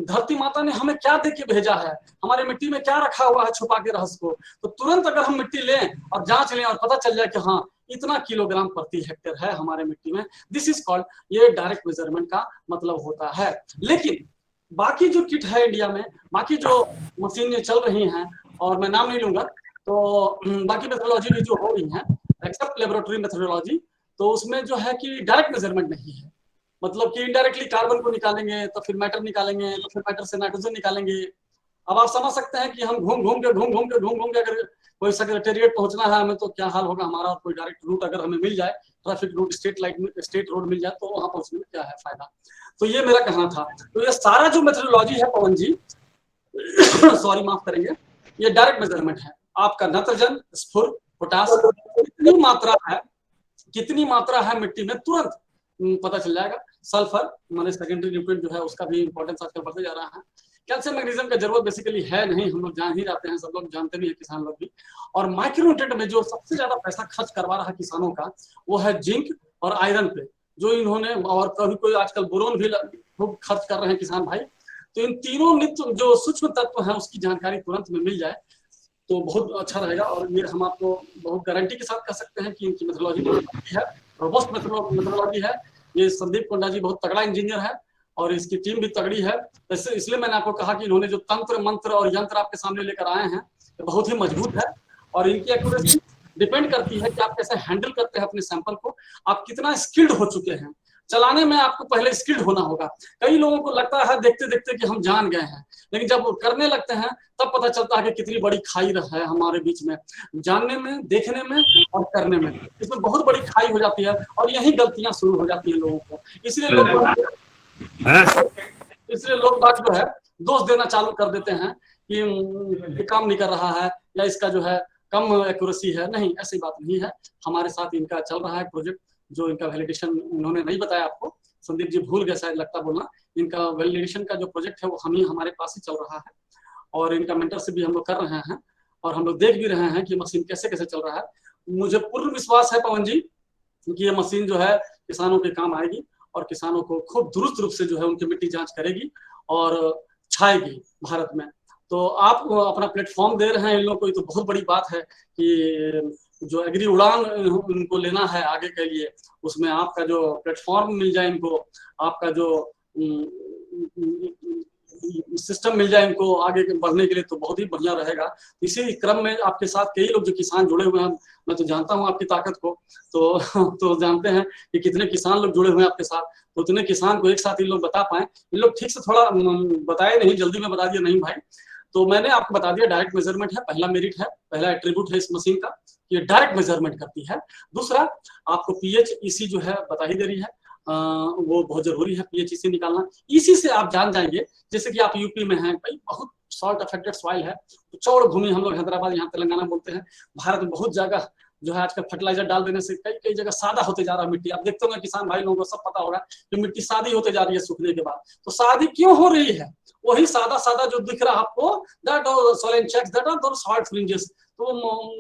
धरती माता ने हमें क्या देके भेजा है, हमारे मिट्टी में क्या रखा हुआ है छुपा के रहस्य को, तो तुरंत अगर हम मिट्टी लें और जांच लें और पता चल जाए कि हाँ इतना किलोग्राम प्रति हेक्टेयर है हमारे मिट्टी में, दिस इज कॉल्ड, ये डायरेक्ट मेजरमेंट का मतलब होता है। लेकिन बाकी जो किट है इंडिया में, बाकी जो मशीनें चल रही हैं, और मैं नाम नहीं लूंगा, तो बाकी मेथोडोलॉजी भी जो हो रही है एक्सेप्ट लेबोरेटरी मेथोडोलॉजी, तो उसमें जो है कि डायरेक्ट मेजरमेंट नहीं है। मतलब कि इनडायरेक्टली कार्बन को निकालेंगे तो फिर मैटर निकालेंगे, तो फिर मैटर से नाइट्रोजन निकालेंगे। अब आप समझ सकते हैं कि हम घूम घूम के अगर कोई सेक्रेटेरिएट पहुंचना है हमें तो क्या हाल होगा हमारा, और कोई डायरेक्ट रूट अगर हमें मिल जाए ट्रैफिक रूट स्टेट रोड मिल जाए तो वहां पहुंचने में क्या है फायदा। तो ये मेरा कहना था। तो ये सारा जो मेथोडोलॉजी है पवन जी सॉरी माफ करेंगे, ये डायरेक्ट मेजरमेंट है। आपका नाइट्रोजन, स्फुर, पोटास कितनी मात्रा है मिट्टी में तुरंत पता चल जाएगा। सल्फर माने सेकेंडरी न्यूट्रिएंट जो है उसका भी इंपॉर्टेंस आजकल बढ़ते जा रहा है। कैल्शियम मैग्नीशियम का जरूरत बेसिकली है नहीं, हम लोग जान ही जाते हैं, सब लोग जानते भी हैं, किसान लोग भी। और माइक्रोन्यूट्रिएंट में जो सबसे ज्यादा पैसा खर्च करवा रहा है किसानों का वो है जिंक और आयरन पे, जो इन्होंने, और कभी कोई आजकल बोरोन भी खूब खर्च कर रहे हैं किसान भाई। तो इन तीनों नित्य जो सूक्ष्म तत्व हैं उसकी जानकारी तुरंत में मिल जाए तो बहुत अच्छा रहेगा। और ये हम आपको बहुत गारंटी के साथ कह सकते हैं कि इनकी मेथोडोलॉजी बहुत अच्छी है, रोबस्ट मेथोडोलॉजी है। ये संदीप कोंडा जी बहुत तगड़ा इंजीनियर है और इसकी टीम भी तगड़ी है। इसलिए मैंने आपको कहा कि इन्होंने जो तंत्र मंत्र और यंत्र आपके सामने लेकर आए हैं बहुत ही मजबूत है। और इनकी एक्यूरेसी डिपेंड करती है कि आप कैसे हैंडल करते हैं अपने सैंपल को, आप कितना स्किल्ड हो चुके हैं। चलाने में आपको पहले स्किल्ड होना होगा। कई लोगों को लगता है देखते देखते कि हम जान गए हैं, लेकिन जब करने लगते हैं तब पता चलता है कि कितनी बड़ी खाई है हमारे बीच में, जानने में, देखने में और करने में। इसमें बहुत बड़ी खाई हो जाती है और यही गलतियां शुरू हो जाती है लोगों को। इसलिए लोग बात जो है दोष देना चालू कर देते हैं कि ये काम नहीं कर रहा है या इसका जो है कम एक्यूरेसी है। नहीं, ऐसी बात नहीं है। हमारे साथ इनका चल रहा है प्रोजेक्ट, जो इनका वैलिडेशन उन्होंने नहीं बताया आपको, संदीप जी भूल गए शायद लगता बोलना। इनका वैलिडेशन का जो प्रोजेक्ट है वो हमारे पास ही चल रहा है और इनका मेंटरशिप भी हम लोग कर रहे हैं और हम लोग देख भी रहे हैं कि मशीन कैसे कैसे चल रहा है। मुझे पूर्ण विश्वास है पवन जी कि ये मशीन जो है किसानों के काम आएगी और किसानों को खूब दुरुस्त रूप से जो है उनकी मिट्टी जांच करेगी और छाएगी भारत में। तो आप अपना प्लेटफॉर्म दे रहे हैं इन लोगों को, ये तो बहुत बड़ी बात है कि जो एग्री उड़ान उनको लेना है आगे के लिए, उसमें आपका जो प्लेटफॉर्म मिल जाए इनको, आपका जो सिस्टम मिल जाए इनको आगे बढ़ने के लिए, तो बहुत ही बढ़िया रहेगा। इसी क्रम में आपके साथ कई लोग जो किसान जुड़े हुए हैं, मैं तो जानता हूं आपकी ताकत को, तो जानते हैं कि कितने किसान लोग जुड़े हुए हैं आपके साथ। तो उतने किसान को एक साथ इन लोग बता पाए, इन लोग ठीक से थोड़ा बताए नहीं, जल्दी में बता दिया नहीं भाई। तो मैंने आपको बता दिया डायरेक्ट मेजरमेंट है, पहला मेरिट है, पहला एट्रीब्यूट है इस मशीन का, ये डायरेक्ट मेजरमेंट करती है। दूसरा आपको पीएच ईसी जो है बता ही दे रही है, वो बहुत जरूरी है पीएच ईसी निकालना। इसी से आप जान जाएंगे, जैसे कि आप यूपी में हैं भाई, बहुत सॉल्ट अफेक्टेड सॉइल है, तो चौड़ भूमि हम लोग हैदराबाद यहाँ तेलंगाना बोलते हैं। भारत में बहुत जगह जो है आजकल फर्टिलाइजर डाल देने से कई जगह सादा होते जा रहा है मिट्टी। आप देखते होंगे किसान भाई लोगों को सब पता होगा कि मिट्टी सादी होते जा रही है सूखने के बाद। तो सादी क्यों हो रही है? वही सादा जो दिख रहा है आपको, that soil checks, that are those salt fringes, तो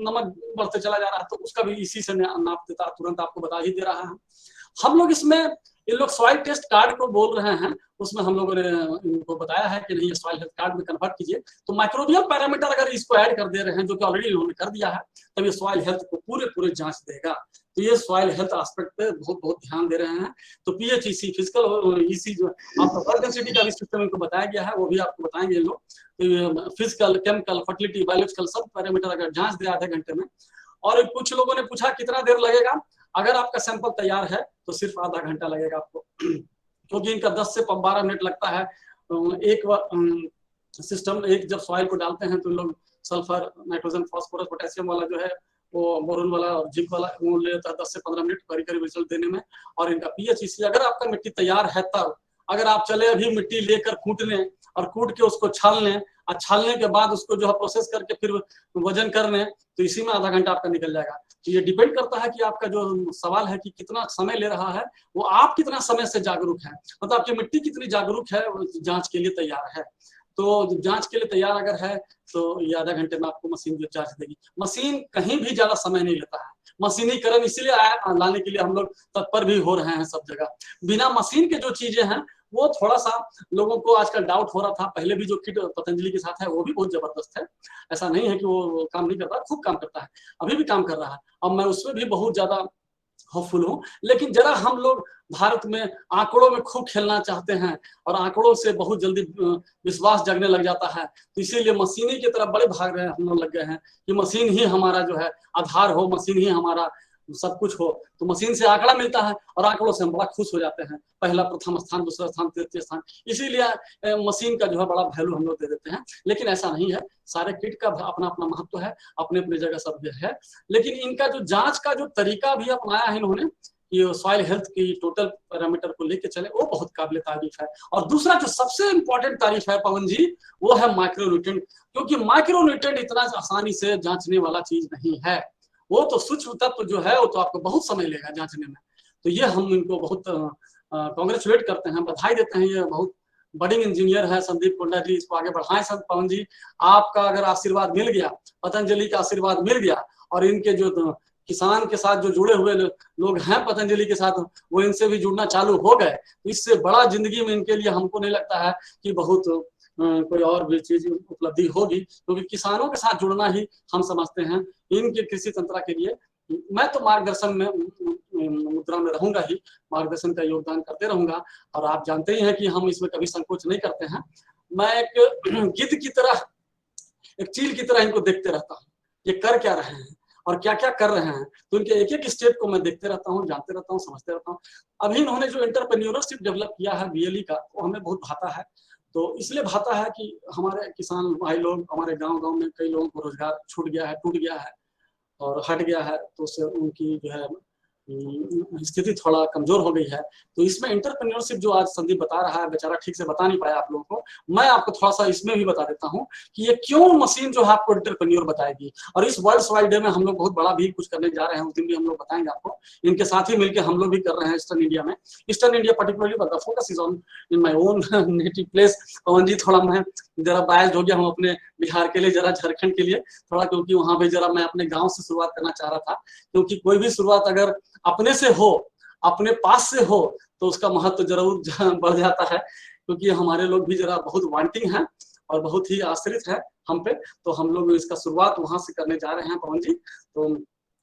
नमक बढ़ते चला जा रहा है, तो उसका भी इसी से नाप देता, तुरंत आपको बता ही दे रहा है। हम लोग इसमें इन लोग सॉइल टेस्ट कार्ड को बोल रहे हैं, उसमें हम लोगों ने इनको बताया है कि नहीं, सॉइल हेल्थ कार्ड में कन्वर्ट कीजिए। तो माइक्रोबियल पैरामीटर अगर इसको ऐड कर दे रहे हैं, जो कि ऑलरेडी इन्होंने कर दिया है, तब ये सॉइल हेल्थ को पूरे जांच देगा। तो ये सॉइल हेल्थ एस्पेक्ट पे बहुत ध्यान दे रहे हैं। तो पीएच ईसी, फिजिकल ईसी जो आपका वर्क डेंसिटी का भी सिस्टम इनको बताया गया है, वो भी आपको बताएंगे ये लोग। तो फिजिकल, केमिकल, फर्टिलिटी, बायोलॉजिकल सब पैरामीटर अगर जांच दे आधे घंटे में। और कुछ लोगों ने पूछा कितना देर लगेगा, अगर आपका सैंपल तैयार है तो सिर्फ आधा घंटा लगेगा आपको, क्योंकि इनका 10 से 12 मिनट लगता है। एक सिस्टम, एक जब सॉइल को डालते हैं तो लोग सल्फर, नाइट्रोजन, फास्फोरस, पोटेशियम वाला जो है वो बोरोन वाला और जिंक वाला वो लेता है 10 से 15 मिनट करीब रिजल्ट देने में। और इनका पीएच ईसी, अगर आपका मिट्टी तैयार है तब, अगर आप चले अभी मिट्टी लेकर कूटने और कूट के उसको छालने और छालने के बाद उसको जो है प्रोसेस करके फिर वजन करने, तो इसी में आधा घंटा आपका निकल जाएगा। तो ये डिपेंड करता है कि आपका जो सवाल है कि कितना समय ले रहा है, वो आप कितना समय से जागरूक है, मतलब आपकी मिट्टी कितनी जागरूक है, जांच के लिए तैयार है। तो जांच के लिए तैयार अगर है तो ये आधा घंटे में आपको मशीन जो जांच देगी। मशीन कहीं भी ज्यादा समय नहीं लेता है, मशीनीकरण इसीलिए आया, लाने के लिए हम लोग तत्पर भी हो रहे हैं सब जगह। बिना मशीन के जो चीजें हैं वो थोड़ा सा लोगों को आजकल डाउट हो रहा था। पहले भी जो किट पतंजलि के साथ है वो भी बहुत जबरदस्त है, ऐसा नहीं है कि वो काम नहीं करता, खूब काम करता है, अभी भी काम कर रहा है। अब मैं उसमें भी बहुत ज्यादा होपफुल हूँ। लेकिन जरा हम लोग भारत में आंकड़ों में खूब खेलना चाहते हैं और आंकड़ों से बहुत जल्दी विश्वास जगने लग जाता है, तो इसीलिए मशीनी की तरफ बड़े भाग रहे हैं, हम लोग लग गए हैं कि मशीन ही हमारा जो है आधार हो, मशीन ही हमारा सब कुछ हो, तो मशीन से आंकड़ा मिलता है और आंकड़ों से हम बड़ा खुश हो जाते हैं, पहला प्रथम स्थान, दूसरा स्थान, तृतीय स्थान, इसीलिए मशीन का जो है बड़ा वैल्यू हम लोग दे देते हैं। लेकिन ऐसा नहीं है, सारे किट का अपना अपना महत्व है, अपने अपनी जगह सब है। लेकिन इनका जो जांच का जो तरीका भी अपनाया है इन्होंने, ये सॉइल हेल्थ की टोटल पैरामीटर को लेके चले, वो बहुत काबिल तारीफ है। और दूसरा जो सबसे इंपॉर्टेंट तारीफ है पवन जी, वो है माइक्रोन्यूट्रिएंट, क्योंकि माइक्रोन्यूट्रिएंट इतना आसानी से जांचने वाला चीज नहीं है। वो तो सूक्ष्म तत्व जो है वो तो आपको बहुत समय लेगा जांचने में। तो ये हम इनको बहुत कांग्रेचुलेट करते हैं, बधाई देते हैं। ये बहुत बडिंग इंजीनियर है संदीप कुंडा जी, इसको आगे बढ़ाएं सब। पवन जी, आपका अगर आशीर्वाद मिल गया, पतंजलि का आशीर्वाद मिल गया, और इनके जो किसान के साथ जो जुड़े हुए लोग हैं पतंजलि के साथ, वो इनसे भी जुड़ना चालू हो गए, तो इससे बड़ा जिंदगी में इनके लिए हमको नहीं लगता है कि बहुत कोई और भी चीज उपलब्धि होगी, क्योंकि किसानों के साथ जुड़ना ही हम समझते हैं इनके कृषि तंत्र के लिए। मैं तो मार्गदर्शन में मुद्रा में रहूंगा ही, मार्गदर्शन का योगदान करते रहूंगा, और आप जानते ही हैं कि हम इसमें कभी संकोच नहीं करते हैं। मैं एक गिद्ध की तरह, एक चील की तरह इनको देखते रहता हूँ, ये कर क्या रहे हैं और क्या क्या कर रहे हैं, तो इनके एक एक स्टेप को मैं देखते रहता हूँ, जानते रहता हूँ, समझते रहता हूँ। अभी इन्होंने जो एंटरप्रेन्योरशिप डेवलप किया है BLE का, वो हमें बहुत भाता है। तो इसलिए भाता है कि हमारे किसान भाई लोग, हमारे गांव में कई लोगों को रोजगार छूट गया है, टूट गया है और हट गया है, तो उससे उनकी जो है स्थिति थोड़ा कमजोर हो गई है। तो इसमें एंटरप्रेन्योरशिप जो आज संदीप बता रहा है, बेचारा ठीक से बता नहीं पाया आप लोगों को, मैं आपको थोड़ा सा इसमें भी बता देता हूँ कि ये क्यों मशीन जो है आपको एंटरप्रेन्योर बताएगी। और इस वर्ल्ड वाइड डे में हम लोग बहुत बड़ा भी कुछ करने जा रहे हैं, उस दिन भी हम लोग बताएंगे आपको। इनके साथ ही मिलकर हम लोग भी कर रहे हैं ईस्टर्न इंडिया में, eastern India particularly, but the focus is on in my own native place. Pavan ji, थोड़ा मैं जरा बायस्ड हो गया हूँ अपने बिहार के लिए, जरा झारखंड के लिए थोड़ा, क्योंकि वहां पे जरा मैं अपने गाँव से शुरुआत करना चाह रहा था। क्योंकि कोई भी शुरुआत अगर अपने से हो, अपने पास से हो, तो उसका महत्व जरूर बढ़ जाता है। क्योंकि हमारे लोग भी जरा बहुत वांटिंग हैं और बहुत ही आश्रित है हम पे, तो हम लोग इसका शुरुआत वहां से करने जा रहे हैं पवन जी। तो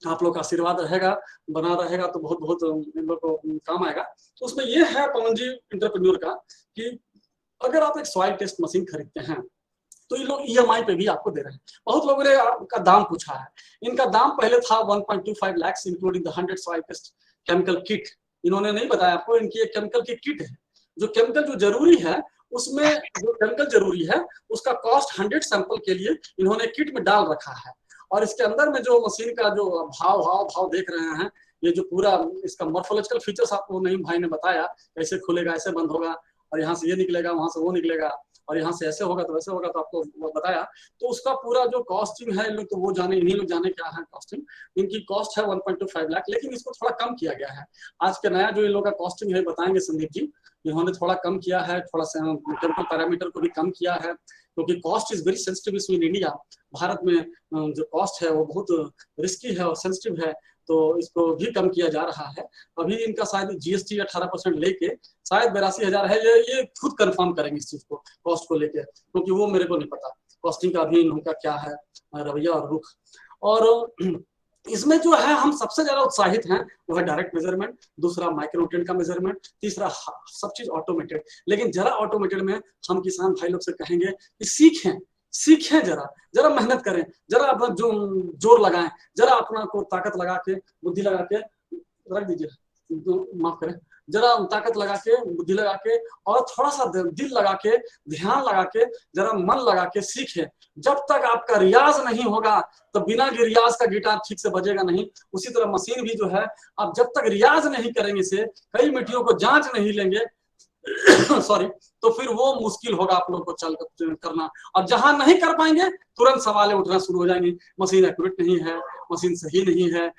आप लोग का आशीर्वाद रहेगा, बना रहेगा, तो बहुत बहुत इन लोग को काम आएगा। तो उसमें ये है पवन जी एंटरप्रेन्योर का, कि अगर आप एक सॉइल टेस्ट मशीन खरीदते हैं, तो ये लोग EMI पे भी आपको दे रहे हैं। बहुत लोगों ने आपका दाम पूछा है, इनका दाम पहले था 1.25 lakh including the 100 soil test chemical kit. इन्होंने नहीं बताया आपको, इनकी एक केमिकल की किट है, जो केमिकल जो जरूरी है, उसमें जो केमिकल जरूरी है उसका कॉस्ट 100 सैंपल के लिए इन्होंने किट में डाल रखा है। और इसके अंदर में जो मशीन का जो भाव देख रहे हैं, ये जो पूरा इसका मॉर्फोलॉजिकल फीचर्स आपको नईम भाई ने बताया, कैसे खुलेगा, ऐसे बंद होगा, और यहाँ से ये निकलेगा, वहां से वो निकलेगा, और यहाँ से ऐसे होगा तो वैसे होगा, तो आपको वो बताया। तो उसका पूरा जो कॉस्टिंग है, लोग तो वो जाने, इन्हीं लोग जाने क्या है कॉस्टिंग। इनकी कॉस्ट है 1.25 लाख, लेकिन इसको थोड़ा कम किया गया है। आज के नया जो इन लोग का कॉस्टिंग है बताएंगे संदीप जी, इन्होंने थोड़ा कम किया है, थोड़ा सा टेम्पल पैरामीटर को भी कम किया है, क्योंकि cost is very sensitive in India. Bharat में जो कॉस्ट है वो बहुत रिस्की है और सेंसिटिव है, तो इसको भी कम किया जा रहा है। अभी इनका शायद GST 18% लेके शायद 82,000 है, ये खुद कंफर्म करेंगे इस चीज को, कॉस्ट को लेके, क्योंकि वो मेरे को नहीं पता कॉस्टिंग का अभी इनका क्या है रवैया और रुख। और इसमें जो है हम सबसे ज्यादा उत्साहित हैं वो है डायरेक्ट मेजरमेंट, दूसरा माइक्रोन्यूट्रिएंट का मेजरमेंट, तीसरा सब चीज ऑटोमेटेड। लेकिन जरा ऑटोमेटेड में हम किसान भाई लोग से कहेंगे कि सीखें, जरा मेहनत करें, जरा अपना जो जोर लगाएं, जरा अपना को ताकत लगा के, बुद्धि लगा के, रख दीजिए, माफ करें, जरा ताकत लगा के, बुद्धि लगा के, और थोड़ा सा दिल लगा के, ध्यान लगा के, जरा मन लगा के सीखें। जब तक आपका रियाज नहीं होगा तो बिना रियाज का गिटार ठीक से बजेगा नहीं। उसी तरह मशीन भी जो है, आप जब तक रियाज नहीं करेंगे, से कई मिट्टियों को जांच नहीं लेंगे सॉरी, तो फिर वो मुश्किल होगा आप लोग को चल करना। और जहां नहीं कर पाएंगे, तुरंत सवाल उठना शुरू हो जाएंगे, मशीन एक्यूरेट नहीं है, मशीन सही नहीं है।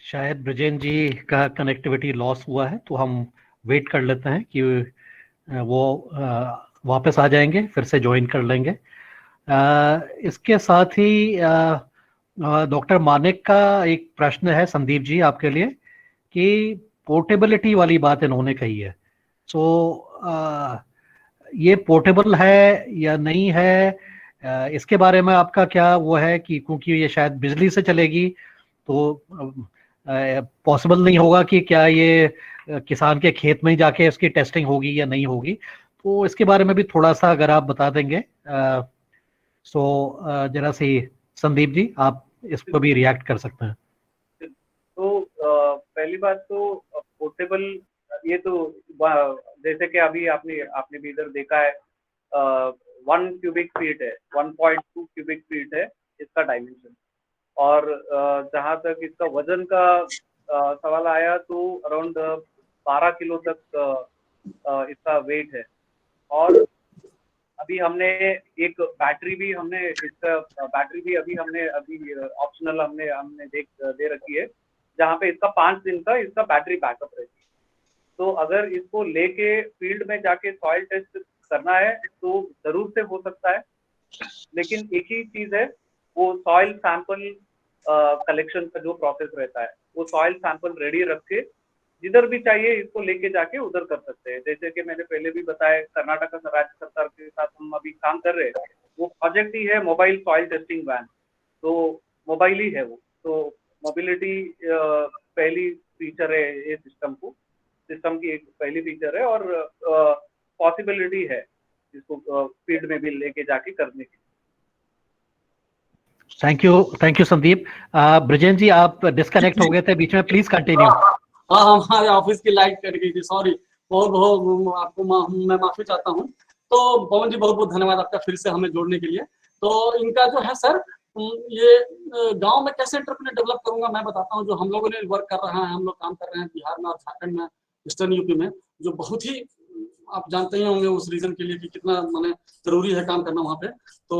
शायद ब्रजेन जी का कनेक्टिविटी लॉस हुआ है, तो हम वेट कर लेते हैं कि वो वापस आ जाएंगे, फिर से ज्वाइन कर लेंगे। इसके साथ ही डॉक्टर मानिक का एक प्रश्न है संदीप जी आपके लिए, कि पोर्टेबिलिटी वाली बात इन्होंने कही है। सो ये पोर्टेबल है या नहीं है, इसके बारे में आपका क्या वो है कि क्योंकि ये शायद बिजली से चलेगी तो पॉसिबल नहीं होगा कि क्या ये किसान के खेत में ही जाके इसकी टेस्टिंग होगी या नहीं होगी, तो इसके बारे में भी थोड़ा सा अगर आप बता देंगे। सो जरा सी संदीप जी आप इस पर भी रिएक्ट कर सकते हैं। तो पहली बात तो पोर्टेबल, ये तो जैसे कि अभी आपने भी इधर देखा है 1 क्यूबिक फीट है, 1.2 क्यूबिक फीट है इसका डायमेंशन। और जहाँ तक इसका वजन का सवाल आया तो अराउंड 12 किलो तक इसका वेट है। और अभी हमने एक बैटरी भी अभी ऑप्शनल हमने दे रखी है, जहाँ पे इसका 5 दिन का इसका बैटरी बैकअप रहती है। तो अगर इसको लेके फील्ड में जाके सॉइल टेस्ट करना है तो जरूर से हो सकता है, लेकिन एक ही चीज है, वो सॉइल सैंपल कलेक्शन का जो प्रोसेस रहता है, वो सॉइल सैंपल रेडी रख के जिधर भी चाहिए इसको लेके जाके उधर कर सकते हैं। जैसे कि मैंने पहले भी बताया, कर्नाटक राज्य सरकार के साथ हम अभी काम कर रहे हैं, वो प्रोजेक्ट ही है मोबाइल सॉइल टेस्टिंग वैन, तो मोबाइल ही है वो। तो मोबिलिटी पहली फीचर है ये सिस्टम की एक पहली फीचर है, और पॉसिबिलिटी है इसको फील्ड में भी लेके जाके करने की। Thank you Sandeep. ब्रिजेन जी आप डिस्कनेक्ट हो गए थे बीच में, प्लीज कंटिन्यू। हाँ, हमारे ऑफिस की लाइट कट गई थी, सॉरी, बहुत बहुत आपको मैं माफी चाहता हूँ। तो पवन जी बहुत बहुत धन्यवाद आपका फिर से हमें जोड़ने के लिए। तो इनका जो है सर, ये गांव में कैसे एंटरप्रेन्योर डेवलप करूंगा मैं बताता हूँ। जो हम लोगों ने वर्क कर रहा है, हम लोग काम कर रहे हैं बिहार में और झारखंड में, ईस्टर्न यूपी में, जो बहुत ही आप जानते ही होंगे उस रीजन के लिए कि कितना माने जरूरी है काम करना वहाँ पे। तो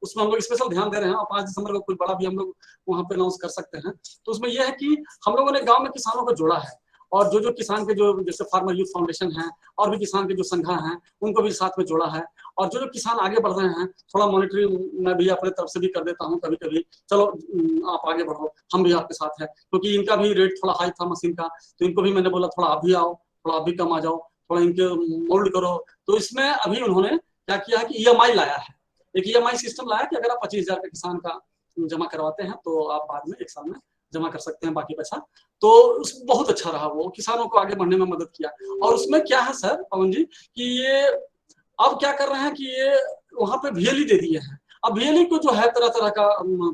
उसमें हम लोग स्पेशल ध्यान दे रहे हैं, और 5 दिसंबर को कुछ बड़ा भी हम लोग वहाँ पे अनाउंस कर सकते हैं। तो उसमें यह है कि हम लोगों ने गांव में किसानों को जोड़ा है, और जो किसान के जो जैसे फार्मर यूथ फाउंडेशन है और भी किसान के जो संघा हैं उनको भी साथ में जोड़ा है। और जो किसान आगे बढ़ रहे हैं, थोड़ा मॉनिटरिंग मैं भी अपने तरफ से भी कर देता हूँ कभी कभी, चलो आप आगे बढ़ो, हम भी आपके साथ हैं, क्योंकि इनका भी रेट थोड़ा हाई था मशीन का, तो इनको भी मैंने बोला थोड़ा अभी आओ, थोड़ा अभी कम आ जाओ, थोड़ा इनके मोल्ड करो। तो इसमें अभी उन्होंने क्या किया है कि EMI लाया है, एक EMI सिस्टम लाया कि अगर आप 25,000 का किसान का जमा करवाते हैं तो आप बाद में 1 साल में जमा कर सकते हैं बाकी पैसा। तो बहुत अच्छा रहा, वो किसानों को आगे बढ़ने में मदद किया। और उसमें क्या है सर पवन जी कि ये अब क्या कर रहे हैं कि ये वहां पे VLE दे दिए हैं। अब VLE को जो है तरह तरह का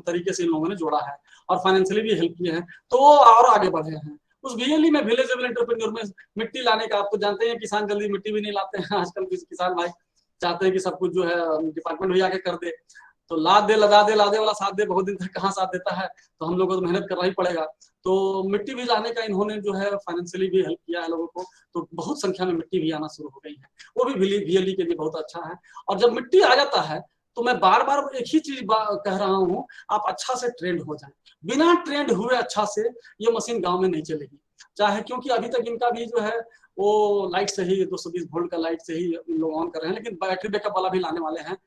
तरीके से इन लोगों ने जोड़ा है और फाइनेंशियली भी हेल्प किए हैं, तो वो और आगे बढ़े हैं। उस VLE में विलेजेबल एंटरप्रेन्योर में मिट्टी लाने का, आप तो जानते हैं किसान जल्दी मिट्टी भी नहीं लाते हैं आजकल, किसान भाई चाहते हैं कि सब कुछ जो है डिपार्टमेंट भी आके कर दे, तो लाद दे लदा दे लादे वाला साथ दे, बहुत दिन तक कहाँ साथ देता है, तो हम लोगों को तो मेहनत करना ही पड़ेगा। तो मिट्टी भी लाने का इन्होंने जो है फाइनेंशियली भी हेल्प किया है लोगों को, तो बहुत संख्या में मिट्टी भी आना शुरू हो गई है, वो भी VLE के लिए बहुत अच्छा है। और जब मिट्टी आ जाता है तो मैं बार बार एक ही चीज कह रहा हूँ, आप अच्छा से ट्रेंड हो जाए। बिना ट्रेंड हुए अच्छा से ये मशीन गाँव में नहीं चलेगी, चाहे क्योंकि अभी तक इनका भी जो है वो लाइट से ही 220 वोल्ट का लाइट से ही लोग ऑन कर रहे हैं, लेकिन बैटरी बैकअप वाला भी लाने वाले हैं,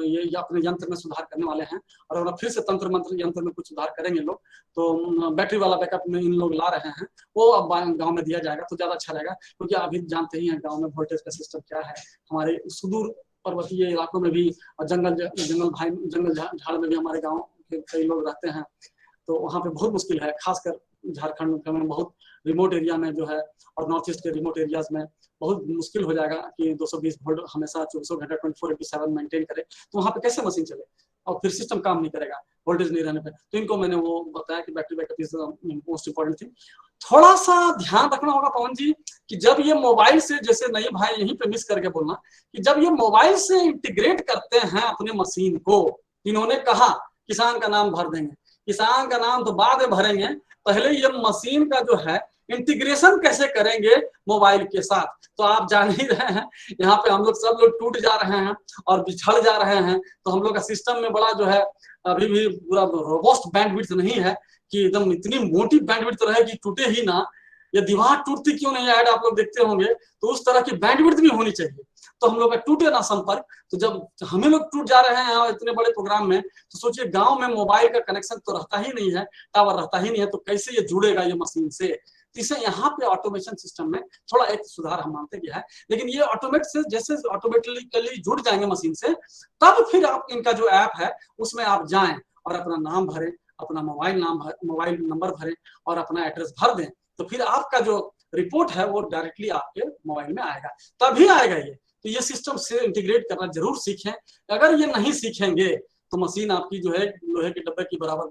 ये अपने यंत्र में सुधार करने वाले हैं। और अगर फिर से तंत्र मंत्र यंत्र में कुछ सुधार करेंगे लोग, तो बैटरी वाला बैकअप में इन लोग ला रहे हैं, वो अब गाँव में दिया जाएगा तो ज्यादा अच्छा रहेगा। क्योंकि अभी जानते ही हैं गाँव में वोल्टेज का सिस्टम क्या है, हमारे सुदूर पर्वतीय इलाकों में भी, जंगल झाड़ में भी हमारे गाँव के कई लोग रहते हैं, तो वहाँ पे बहुत मुश्किल है, खासकर झारखंड में बहुत रिमोट एरिया में जो है, और नॉर्थ ईस्ट के रिमोट एरियाज में बहुत मुश्किल हो जाएगा कि 220 वोल्ट हमेशा 24 घंटा 24/7 मेंटेन करे, तो वहाँ पे कैसे मशीन चले, और फिर सिस्टम काम नहीं करेगा वोल्टेज नहीं रहने पे। तो इनको मैंने वो बताया कि battery backup is most important thing. थोड़ा सा ध्यान रखना होगा पवन जी कि जब ये मोबाइल से, जैसे नहीं भाई यहीं पे मिस करके बोलना, कि जब ये मोबाइल से इंटीग्रेट करते हैं अपने मशीन को, इन्होंने कहा किसान का नाम भर देंगे, किसान का नाम तो बाद में भरेंगे, पहले ये मशीन का जो है इंटीग्रेशन कैसे करेंगे मोबाइल के साथ। तो आप जान ही रहे हैं यहाँ पे हम लोग सब लोग टूट जा रहे हैं और बिछड़ जा रहे हैं, तो हम लोग का सिस्टम में बड़ा जो है अभी भी पूरा रोबस्ट बैंडविड्थ नहीं है कि एकदम इतनी मोटी बैंडविड्थ रहे कि टूटे ही ना। ये दीवार टूटती क्यों नहीं ऐड आप लोग देखते होंगे, तो उस तरह की बैंडविड्थ भी होनी चाहिए, तो हम लोग का टूटे ना संपर्क। तो जब हमें लोग टूट जा रहे हैं इतने बड़े प्रोग्राम में, तो सोचिए गांव में मोबाइल का कनेक्शन तो रहता ही नहीं है, टावर रहता ही नहीं है, तो कैसे ये जुड़ेगा ये मशीन से। इसे यहाँ पे ऑटोमेशन सिस्टम में थोड़ा एक सुधार हम मानते गया है, लेकिन ये ऑटोमेट से जैसे ऑटोमेटिकली जुड़ जाएंगे मशीन से, तब फिर आप इनका जो ऐप है उसमें आप जाएं और अपना नाम भरें, अपना मोबाइल नंबर भरें और अपना एड्रेस भर दें, तो फिर आपका जो रिपोर्ट है वो डायरेक्टली आपके मोबाइल में आएगा, तभी आएगा ये। तो ये सिस्टम से इंटीग्रेट करना जरूर सीखें। अगर ये नहीं सीखेंगे तो मशीन आपकी जो है लोहे के डब्बे की बराबर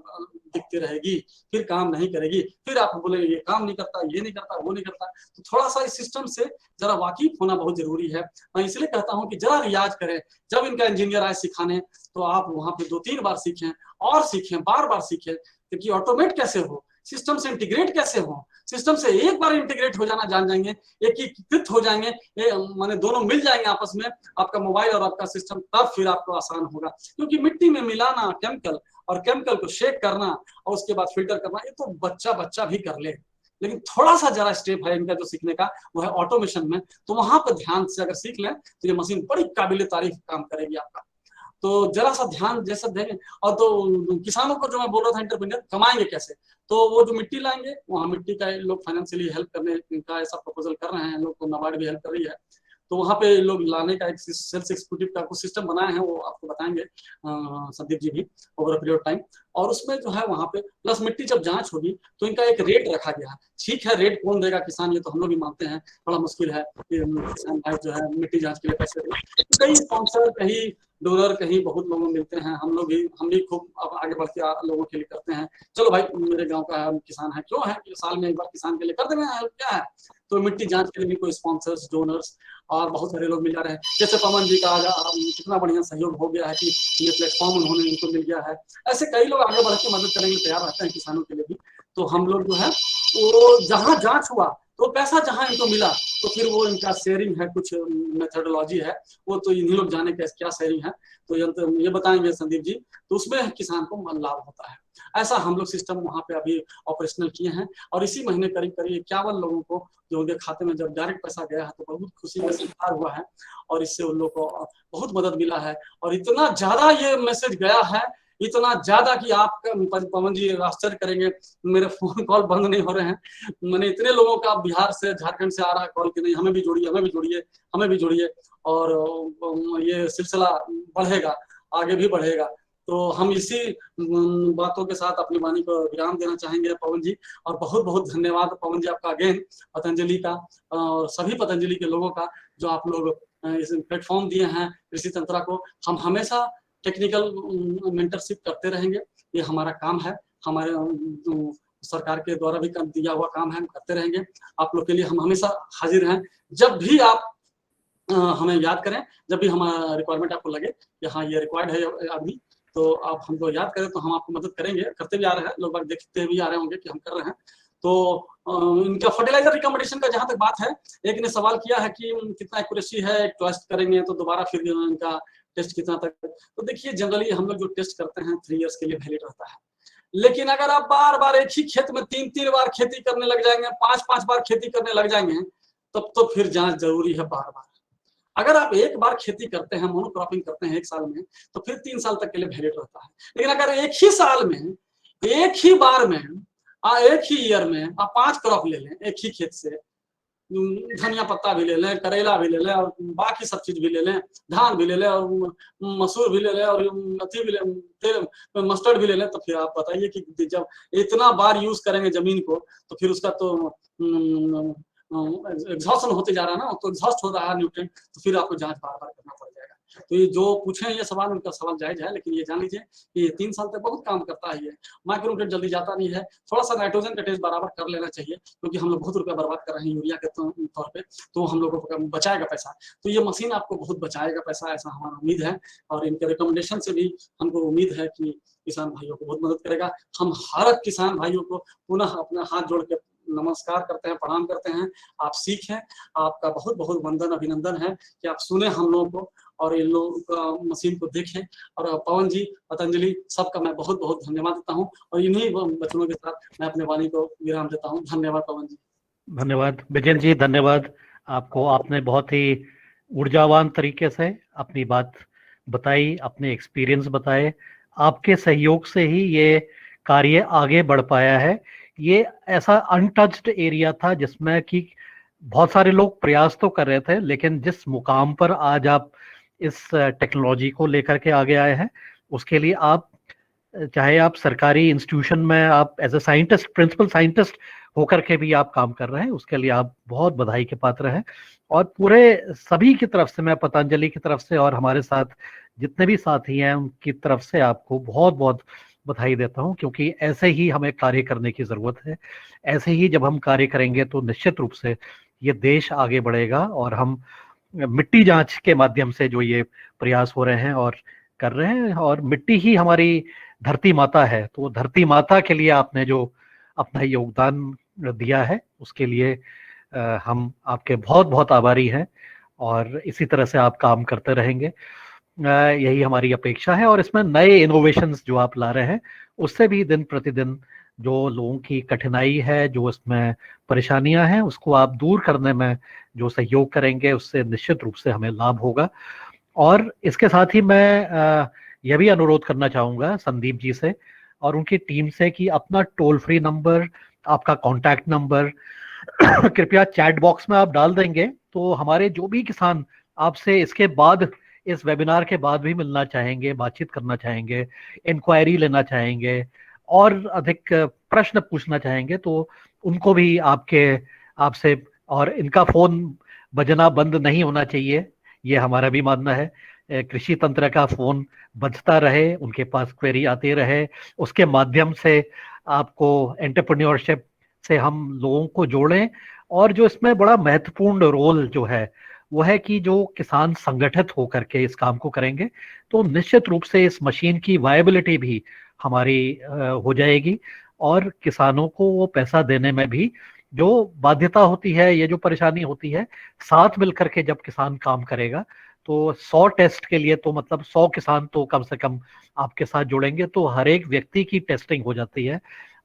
दिखती रहेगी, फिर काम नहीं करेगी, फिर आप बोलेंगे ये काम नहीं करता, ये नहीं करता, वो नहीं करता। तो थोड़ा सा इस सिस्टम से जरा वाकिफ होना बहुत जरूरी है। मैं इसलिए कहता हूँ कि जरा रियाज करें। जब इनका इंजीनियर आए सिखाने तो आप वहां पे 2-3 बार सीखें और सीखें, बार बार सीखें, क्योंकि ऑटोमेट कैसे हो, सिस्टम से इंटीग्रेट कैसे हो। सिस्टम से एक बार इंटीग्रेट हो जाना जान जाएंगे, एकीकृत हो जाएंगे, माने दोनों मिल जाएंगे आपस में, आपका मोबाइल और आपका सिस्टम, तब फिर आपको आसान होगा। क्योंकि मिट्टी में मिलाना केमिकल और केमिकल को शेक करना और उसके बाद फिल्टर करना, ये तो बच्चा भी कर ले, लेकिन थोड़ा सा जरा स्टेप है इनका जो सीखने का, वो है ऑटोमेशन में। तो वहां पर ध्यान से अगर सीख लें तो ये मशीन बड़ी काबिल तारीफ काम करेगी आपका। तो जरा सा ध्यान जैसा देंगे। और तो किसानों को जो मैं बोल रहा था, एंटरप्रेन्योर कमाएंगे कैसे, तो वो जो मिट्टी लाएंगे, वहाँ मिट्टी का लोग फाइनेंशियली हेल्प करने का ऐसा प्रपोजल कर रहे हैं, लोग को नाबार्ड भी हेल्प कर रही है। तो वहाँ पे लोग लाने का एक सेल्स एक्जीक्यूटिव का कुछ सिस्टम बनाए हैं, वो आपको बताएंगे संदीप जी भी ओवर अ पीरियड टाइम। और उसमें जो है वहाँ पे प्लस मिट्टी जब जांच होगी तो इनका एक रेट रखा गया है। ठीक है, रेट कौन देगा, किसान, ये तो हम लोग भी मानते हैं बड़ा मुश्किल है कि किसान भाई जो है मिट्टी जांच के लिए पैसे दें। कहीं स्पॉन्सर, कहीं डोनर, कहीं बहुत लोगों मिलते हैं, हम भी खूब अब आगे बढ़ के लोगों के लिए करते हैं। चलो भाई मेरे गांव का किसान है, क्यों है कि साल में एक बार किसान के लिए कर देना है, क्या है। तो मिट्टी जांच के लिए भी कोई स्पॉन्सर्स, डोनर्स और बहुत सारे लोग मिल जा रहे हैं। जैसे पवन जी का कितना बढ़िया सहयोग हो गया है कि ये प्लेटफॉर्म उन्होंने इनको मिल गया है। ऐसे कई लोग आगे बढ़ के मदद करने के तैयार रहते हैं किसानों के लिए भी। तो हम लोग जो है वो जहाँ जांच हुआ तो पैसा जहाँ इनको मिला, तो फिर वो इनका शेयरिंग है, कुछ मेथोडोलॉजी है, वो तो इन्हीं लोग जाने क्या शेयरिंग है, तो ये बताएंगे संदीप जी। तो उसमें किसान को लाभ होता है। ऐसा हम लोग सिस्टम वहाँ पे अभी ऑपरेशनल किए हैं, और इसी महीने करीब 51 लोगों को जो उनके खाते में जब डायरेक्ट पैसा गया है तो बहुत खुशी का स्वीकार हुआ है, और इससे उन लोगों को बहुत मदद मिला है। और इतना ज्यादा ये मैसेज गया है, इतना ज्यादा कि आप पवन जी आश्चर्य करेंगे, मेरे फोन कॉल बंद नहीं हो रहे हैं। मैंने इतने लोगों का बिहार से, झारखंड से आ रहा है कॉल कि नहीं हमें भी जोड़िए, हमें भी जोड़िए, हमें भी जोड़िए। और ये सिलसिला बढ़ेगा, आगे भी बढ़ेगा। तो हम इसी बातों के साथ अपनी वाणी को विराम देना चाहेंगे पवन जी। और बहुत बहुत धन्यवाद पवन जी आपका अगेन, पतंजलि का और सभी पतंजलि के लोगों का, जो आप लोग इस प्लेटफॉर्म दिए हैं कृषि तंत्रा को। हम हमेशा टेक्निकल मेंटरशिप करते रहेंगे, ये हमारा काम है, हमारे सरकार के द्वारा भी दिया हुआ काम है, हम करते रहेंगे। आप लोग के लिए हम हमेशा हाजिर हैं। जब भी आप हमें याद करें, जब भी हमारा रिक्वायरमेंट आपको लगे कि हाँ ये रिक्वायर्ड है आदमी, तो आप हमको याद करें, तो हम आपको मदद करेंगे, करते भी आ रहे हैं, लोग देखते भी आ रहे होंगे कि हम कर रहे हैं। तो इनका फर्टिलाइजर रिकमेंडेशन का जहां तक बात है, एक ने सवाल किया है कि कितना एक्यूरेसी है, टेस्ट करेंगे तो दोबारा फिर इनका टेस्ट कितना तक। तो देखिए जनरली हम लोग जो टेस्ट करते हैं 3 इयर्स के लिए वैलिड रहता है। लेकिन अगर आप बार बार एक ही खेत में 3-3 बार खेती करने लग जाएंगे, 5-5 बार खेती करने लग जाएंगे, तब तो फिर जांच जरूरी है बार बार। अगर आप एक बार खेती करते हैं, मोनोक्रॉपिंग करते हैं 1 साल में, तो फिर 3 साल तक के लिए वैलिड रहता है। लेकिन अगर एक ही साल में, एक ही बार में, एक ही ईयर में आप 5 क्रॉप ले लें एक ही खेत से, धनिया पत्ता भी ले लें, करेला भी ले लें, और बाकी सब चीज भी ले लें, धान भी ले लें, और मसूर भी ले लें, और अथी भी ले, मस्टर्ड भी ले लें, तो फिर आप बताइए कि जब इतना बार यूज करेंगे जमीन को, तो फिर उसका तो एग्जॉस्शन होते जा रहा है ना, तो एग्जॉस्ट हो रहा है न्यूट्रिएंट, तो फिर आपको जांच बार बार करना पड़ जाएगा। तो ये जो पूछे ये सवाल, उनका सवाल जायज है, लेकिन ये जान लीजिए कि ये 3 साल तक बहुत काम करता है। ये माइक्रोन्यूट्रिएंट जल्दी जाता नहीं है, थोड़ा सा नाइट्रोजन का टेस्ट बराबर कर लेना चाहिए, क्योंकि हम लोग बहुत रुपया बर्बाद कर रहे हैं यूरिया के तौर पे, तो हम लोगों को बचाएगा पैसा। तो ये मशीन आपको बहुत बचाएगा पैसा, ऐसा हमारा उम्मीद है। और इनके रिकमेंडेशन से भी हमको उम्मीद है कि किसान भाइयों को बहुत मदद करेगा। हम हर किसान भाइयों को पुनः अपना हाथ जोड़ के नमस्कार करते हैं, प्रणाम करते हैं। आप सीखें, आपका बहुत बहुत वंदन, अभिनंदन है कि आप सुने हम लोगों को और इन लोगों का मशीन को देखें। और पवन जी, पतंजलि, सबका मैं बहुत बहुत धन्यवाद देता हूँ, और इन्हीं वचनों के साथ मैं अपने वाणी को विराम देता हूँ। धन्यवाद पवन जी। धन्यवाद बिजेन जी, धन्यवाद आपको। आपने बहुत ही ऊर्जावान तरीके से अपनी बात बताई, अपने एक्सपीरियंस बताए। आपके सहयोग से ही ये कार्य आगे बढ़ पाया है, ये ऐसा अनटच्ड एरिया था जिसमें कि बहुत सारे लोग प्रयास तो कर रहे थे, लेकिन जिस मुकाम पर आज आप इस टेक्नोलॉजी को लेकर के आगे आए हैं, उसके लिए आप चाहे आप सरकारी इंस्टीट्यूशन में आप as a scientist, principal scientist होकर के भी आप काम कर रहे हैं, उसके लिए आप बहुत बधाई के पात्र हैं। और पूरे सभी की तरफ से, मैं पतंजलि की तरफ से और हमारे साथ जितने भी साथी हैं उनकी तरफ से आपको बहुत बहुत बधाई देता हूं, क्योंकि ऐसे ही हमें कार्य करने की जरूरत है। ऐसे ही जब हम कार्य करेंगे तो निश्चित रूप से ये देश आगे बढ़ेगा। और हम मिट्टी जांच के माध्यम से जो ये प्रयास हो रहे हैं और कर रहे हैं, और मिट्टी ही हमारी धरती माता है, तो धरती माता के लिए आपने जो अपना योगदान दिया है उसके लिए हम आपके बहुत बहुत आभारी हैं, और इसी तरह से आप काम करते रहेंगे, यही हमारी अपेक्षा है। और इसमें नए इनोवेशंस जो आप ला रहे हैं, उससे भी दिन प्रतिदिन जो लोगों की कठिनाई है, जो इसमें परेशानियां हैं, उसको आप दूर करने में जो सहयोग करेंगे, उससे निश्चित रूप से हमें लाभ होगा। और इसके साथ ही मैं यह भी अनुरोध करना चाहूँगा संदीप जी से और उनकी टीम से कि अपना टोल फ्री नंबर, आपका कॉन्टैक्ट नंबर कृपया चैट बॉक्स में आप डाल देंगे, तो हमारे जो भी किसान आपसे इसके बाद, इस वेबिनार के बाद भी मिलना चाहेंगे, बातचीत करना चाहेंगे, इंक्वायरी लेना चाहेंगे और अधिक प्रश्न पूछना चाहेंगे, तो उनको भी आपसे, और इनका फोन बजना बंद नहीं होना चाहिए, ये हमारा भी मानना है। कृषि तंत्र का फोन बजता रहे, उनके पास क्वेरी आती रहे, उसके माध्यम से आपको एंटरप्रेन्योरशिप से हम लोगों को जोड़ें। और जो इसमें बड़ा महत्वपूर्ण रोल जो है वो है कि जो किसान संगठित होकर के इस काम को करेंगे, तो निश्चित रूप से इस मशीन की वायबिलिटी भी हमारी हो जाएगी, और किसानों को वो पैसा देने में भी जो बाध्यता होती है, ये जो परेशानी होती है, साथ मिलकर के जब किसान काम करेगा, तो 100 टेस्ट के लिए तो मतलब 100 किसान तो कम से कम आपके साथ जुड़ेंगे, तो हर एक व्यक्ति की टेस्टिंग हो जाती है।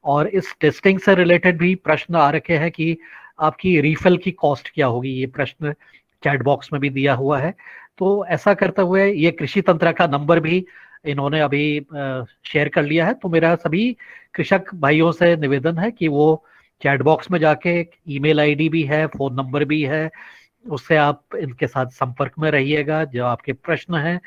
और इस टेस्टिंग से रिलेटेड भी प्रश्न आ रखे हैं कि आपकी रिफिल की कॉस्ट क्या होगी, ये प्रश्न चैट बॉक्स में भी दिया हुआ है। तो ऐसा करते हुए ये कृषि तंत्र का नंबर भी इन्होंने अभी शेयर कर लिया है, तो मेरा सभी कृषक भाइयों से निवेदन है कि वो चैट बॉक्स में जाके, ईमेल आईडी भी है, फोन नंबर भी है, उससे आप इनके साथ संपर्क में रहिएगा। जो आपके प्रश्न हैं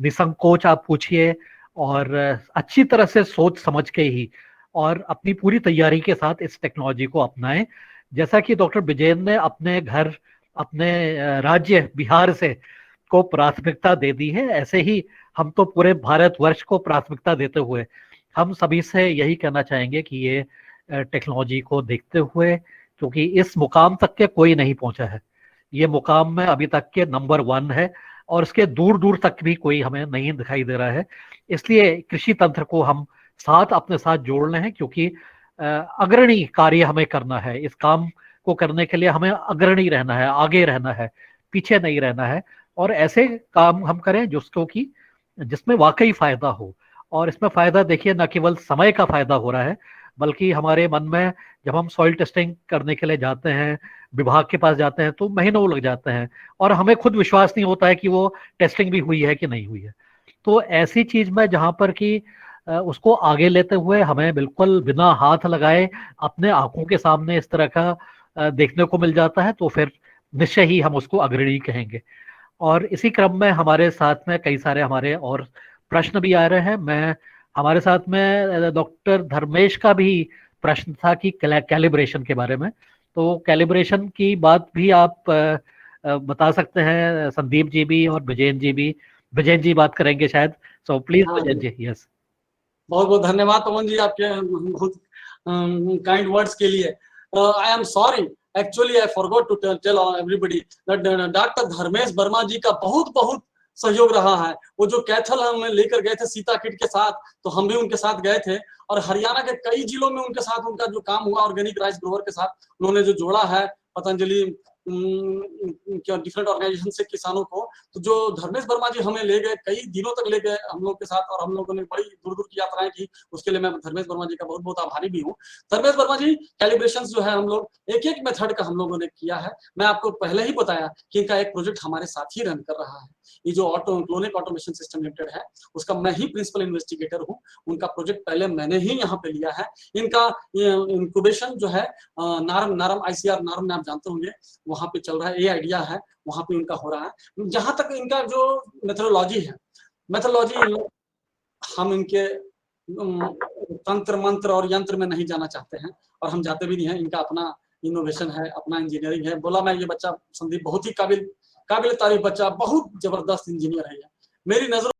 निसंकोच आप पूछिए, और अच्छी तरह से सोच समझ के ही और अपनी पूरी तैयारी के साथ इस टेक्नोलॉजी को अपनाएं। जैसा कि डॉक्टर विजयन ने अपने घर, अपने राज्य बिहार से को प्राथमिकता दे दी है, ऐसे ही हम तो पूरे भारतवर्ष को प्राथमिकता देते हुए हम सभी से यही कहना चाहेंगे कि ये टेक्नोलॉजी को देखते हुए, क्योंकि इस मुकाम तक के कोई नहीं पहुंचा है, ये मुकाम में अभी तक के नंबर 1 है, और इसके दूर दूर तक भी कोई हमें नहीं दिखाई दे रहा है। इसलिए कृषि तंत्र को हम साथ अपने साथ जोड़ने हैं, क्योंकि अग्रणी कार्य हमें करना है। इस काम को करने के लिए हमें अग्रणी रहना है, आगे रहना है, पीछे नहीं रहना है, और ऐसे काम हम करें जिसमें वाकई फायदा हो। और इसमें फायदा देखिए, न केवल समय का फायदा हो रहा है, बल्कि हमारे मन में जब हम सॉइल टेस्टिंग करने के लिए जाते हैं, विभाग के पास जाते हैं, तो महीनों लग जाते हैं और हमें खुद विश्वास नहीं होता है कि वो टेस्टिंग भी हुई है कि नहीं हुई है। तो ऐसी चीज में जहां पर कि उसको आगे लेते हुए हमें बिल्कुल बिना हाथ लगाए अपने आंखों के सामने इस तरह का देखने को मिल जाता है, तो फिर निश्चय ही हम उसको अग्रणी कहेंगे। और इसी क्रम में हमारे साथ में कई सारे हमारे और प्रश्न भी आ रहे हैं। हमारे साथ में डॉक्टर धर्मेश का भी प्रश्न था कि कैलिब्रेशन के बारे में, तो कैलिब्रेशन की बात भी आप बता सकते हैं, संदीप जी भी और विजयन जी बात करेंगे शायद, so please Vijayan ji. Yes, बहुत बहुत धन्यवाद पवन जी आपके बहुत काइंड वर्ड्स के लिए। I am sorry, actually I forgot to tell everybody that doctor Dharmesh Verma ji का बहुत बहुत सहयोग रहा है। वो जो कैथल हम लेकर गए थे सीता किट के साथ, तो हम भी उनके साथ गए थे, और हरियाणा के कई जिलों में उनके साथ उनका जो काम हुआ ऑर्गेनिक राइस ग्रोवर के साथ, उन्होंने जो जोड़ा है पतंजलि डिफरेंट ऑर्गेनाइजेशन से किसानों को, तो जो धर्मेश वर्मा जी हमें ले गए, कई दिनों तक ले गए हम लोग के साथ, और हम लोगों ने बड़ी दूर दूर की यात्राएं की, उसके लिए मैं धर्मेश वर्मा जी का बहुत बहुत आभारी भी हूँ। धर्मेश वर्मा जी कैलिब्रेशन जो है हम लोग एक एक मेथड का हम लोगों ने किया है। मैं आपको पहले ही बताया कि इनका एक प्रोजेक्ट हमारे साथ ही रन कर रहा है, ये जो क्लोनिक ऑटोमेशन सिस्टम लिमिटेड है उसका मैं ही प्रिंसिपल इन्वेस्टिगेटर हूँ। उनका प्रोजेक्ट पहले मैंने ही यहाँ पे लिया है। इनका इंक्यूबेशन जो है नारम ICR नारम में आप जानते होंगे, वहां पे चल रहा है, ये आइडिया है, वहां पे इनका हो रहा है। जहां तक इनका जो मेथोडोलॉजी है, हम इनके तंत्र मंत्र और यंत्र में नहीं जाना चाहते हैं, और हम जाते भी नहीं हैं। इनका अपना इनोवेशन है, अपना इंजीनियरिंग है। बोला मैं, ये बच्चा संदीप बहुत ही काबिल तारीफ बच्चा, बहुत जबरदस्त इंजीनियर है। मेरी नजरों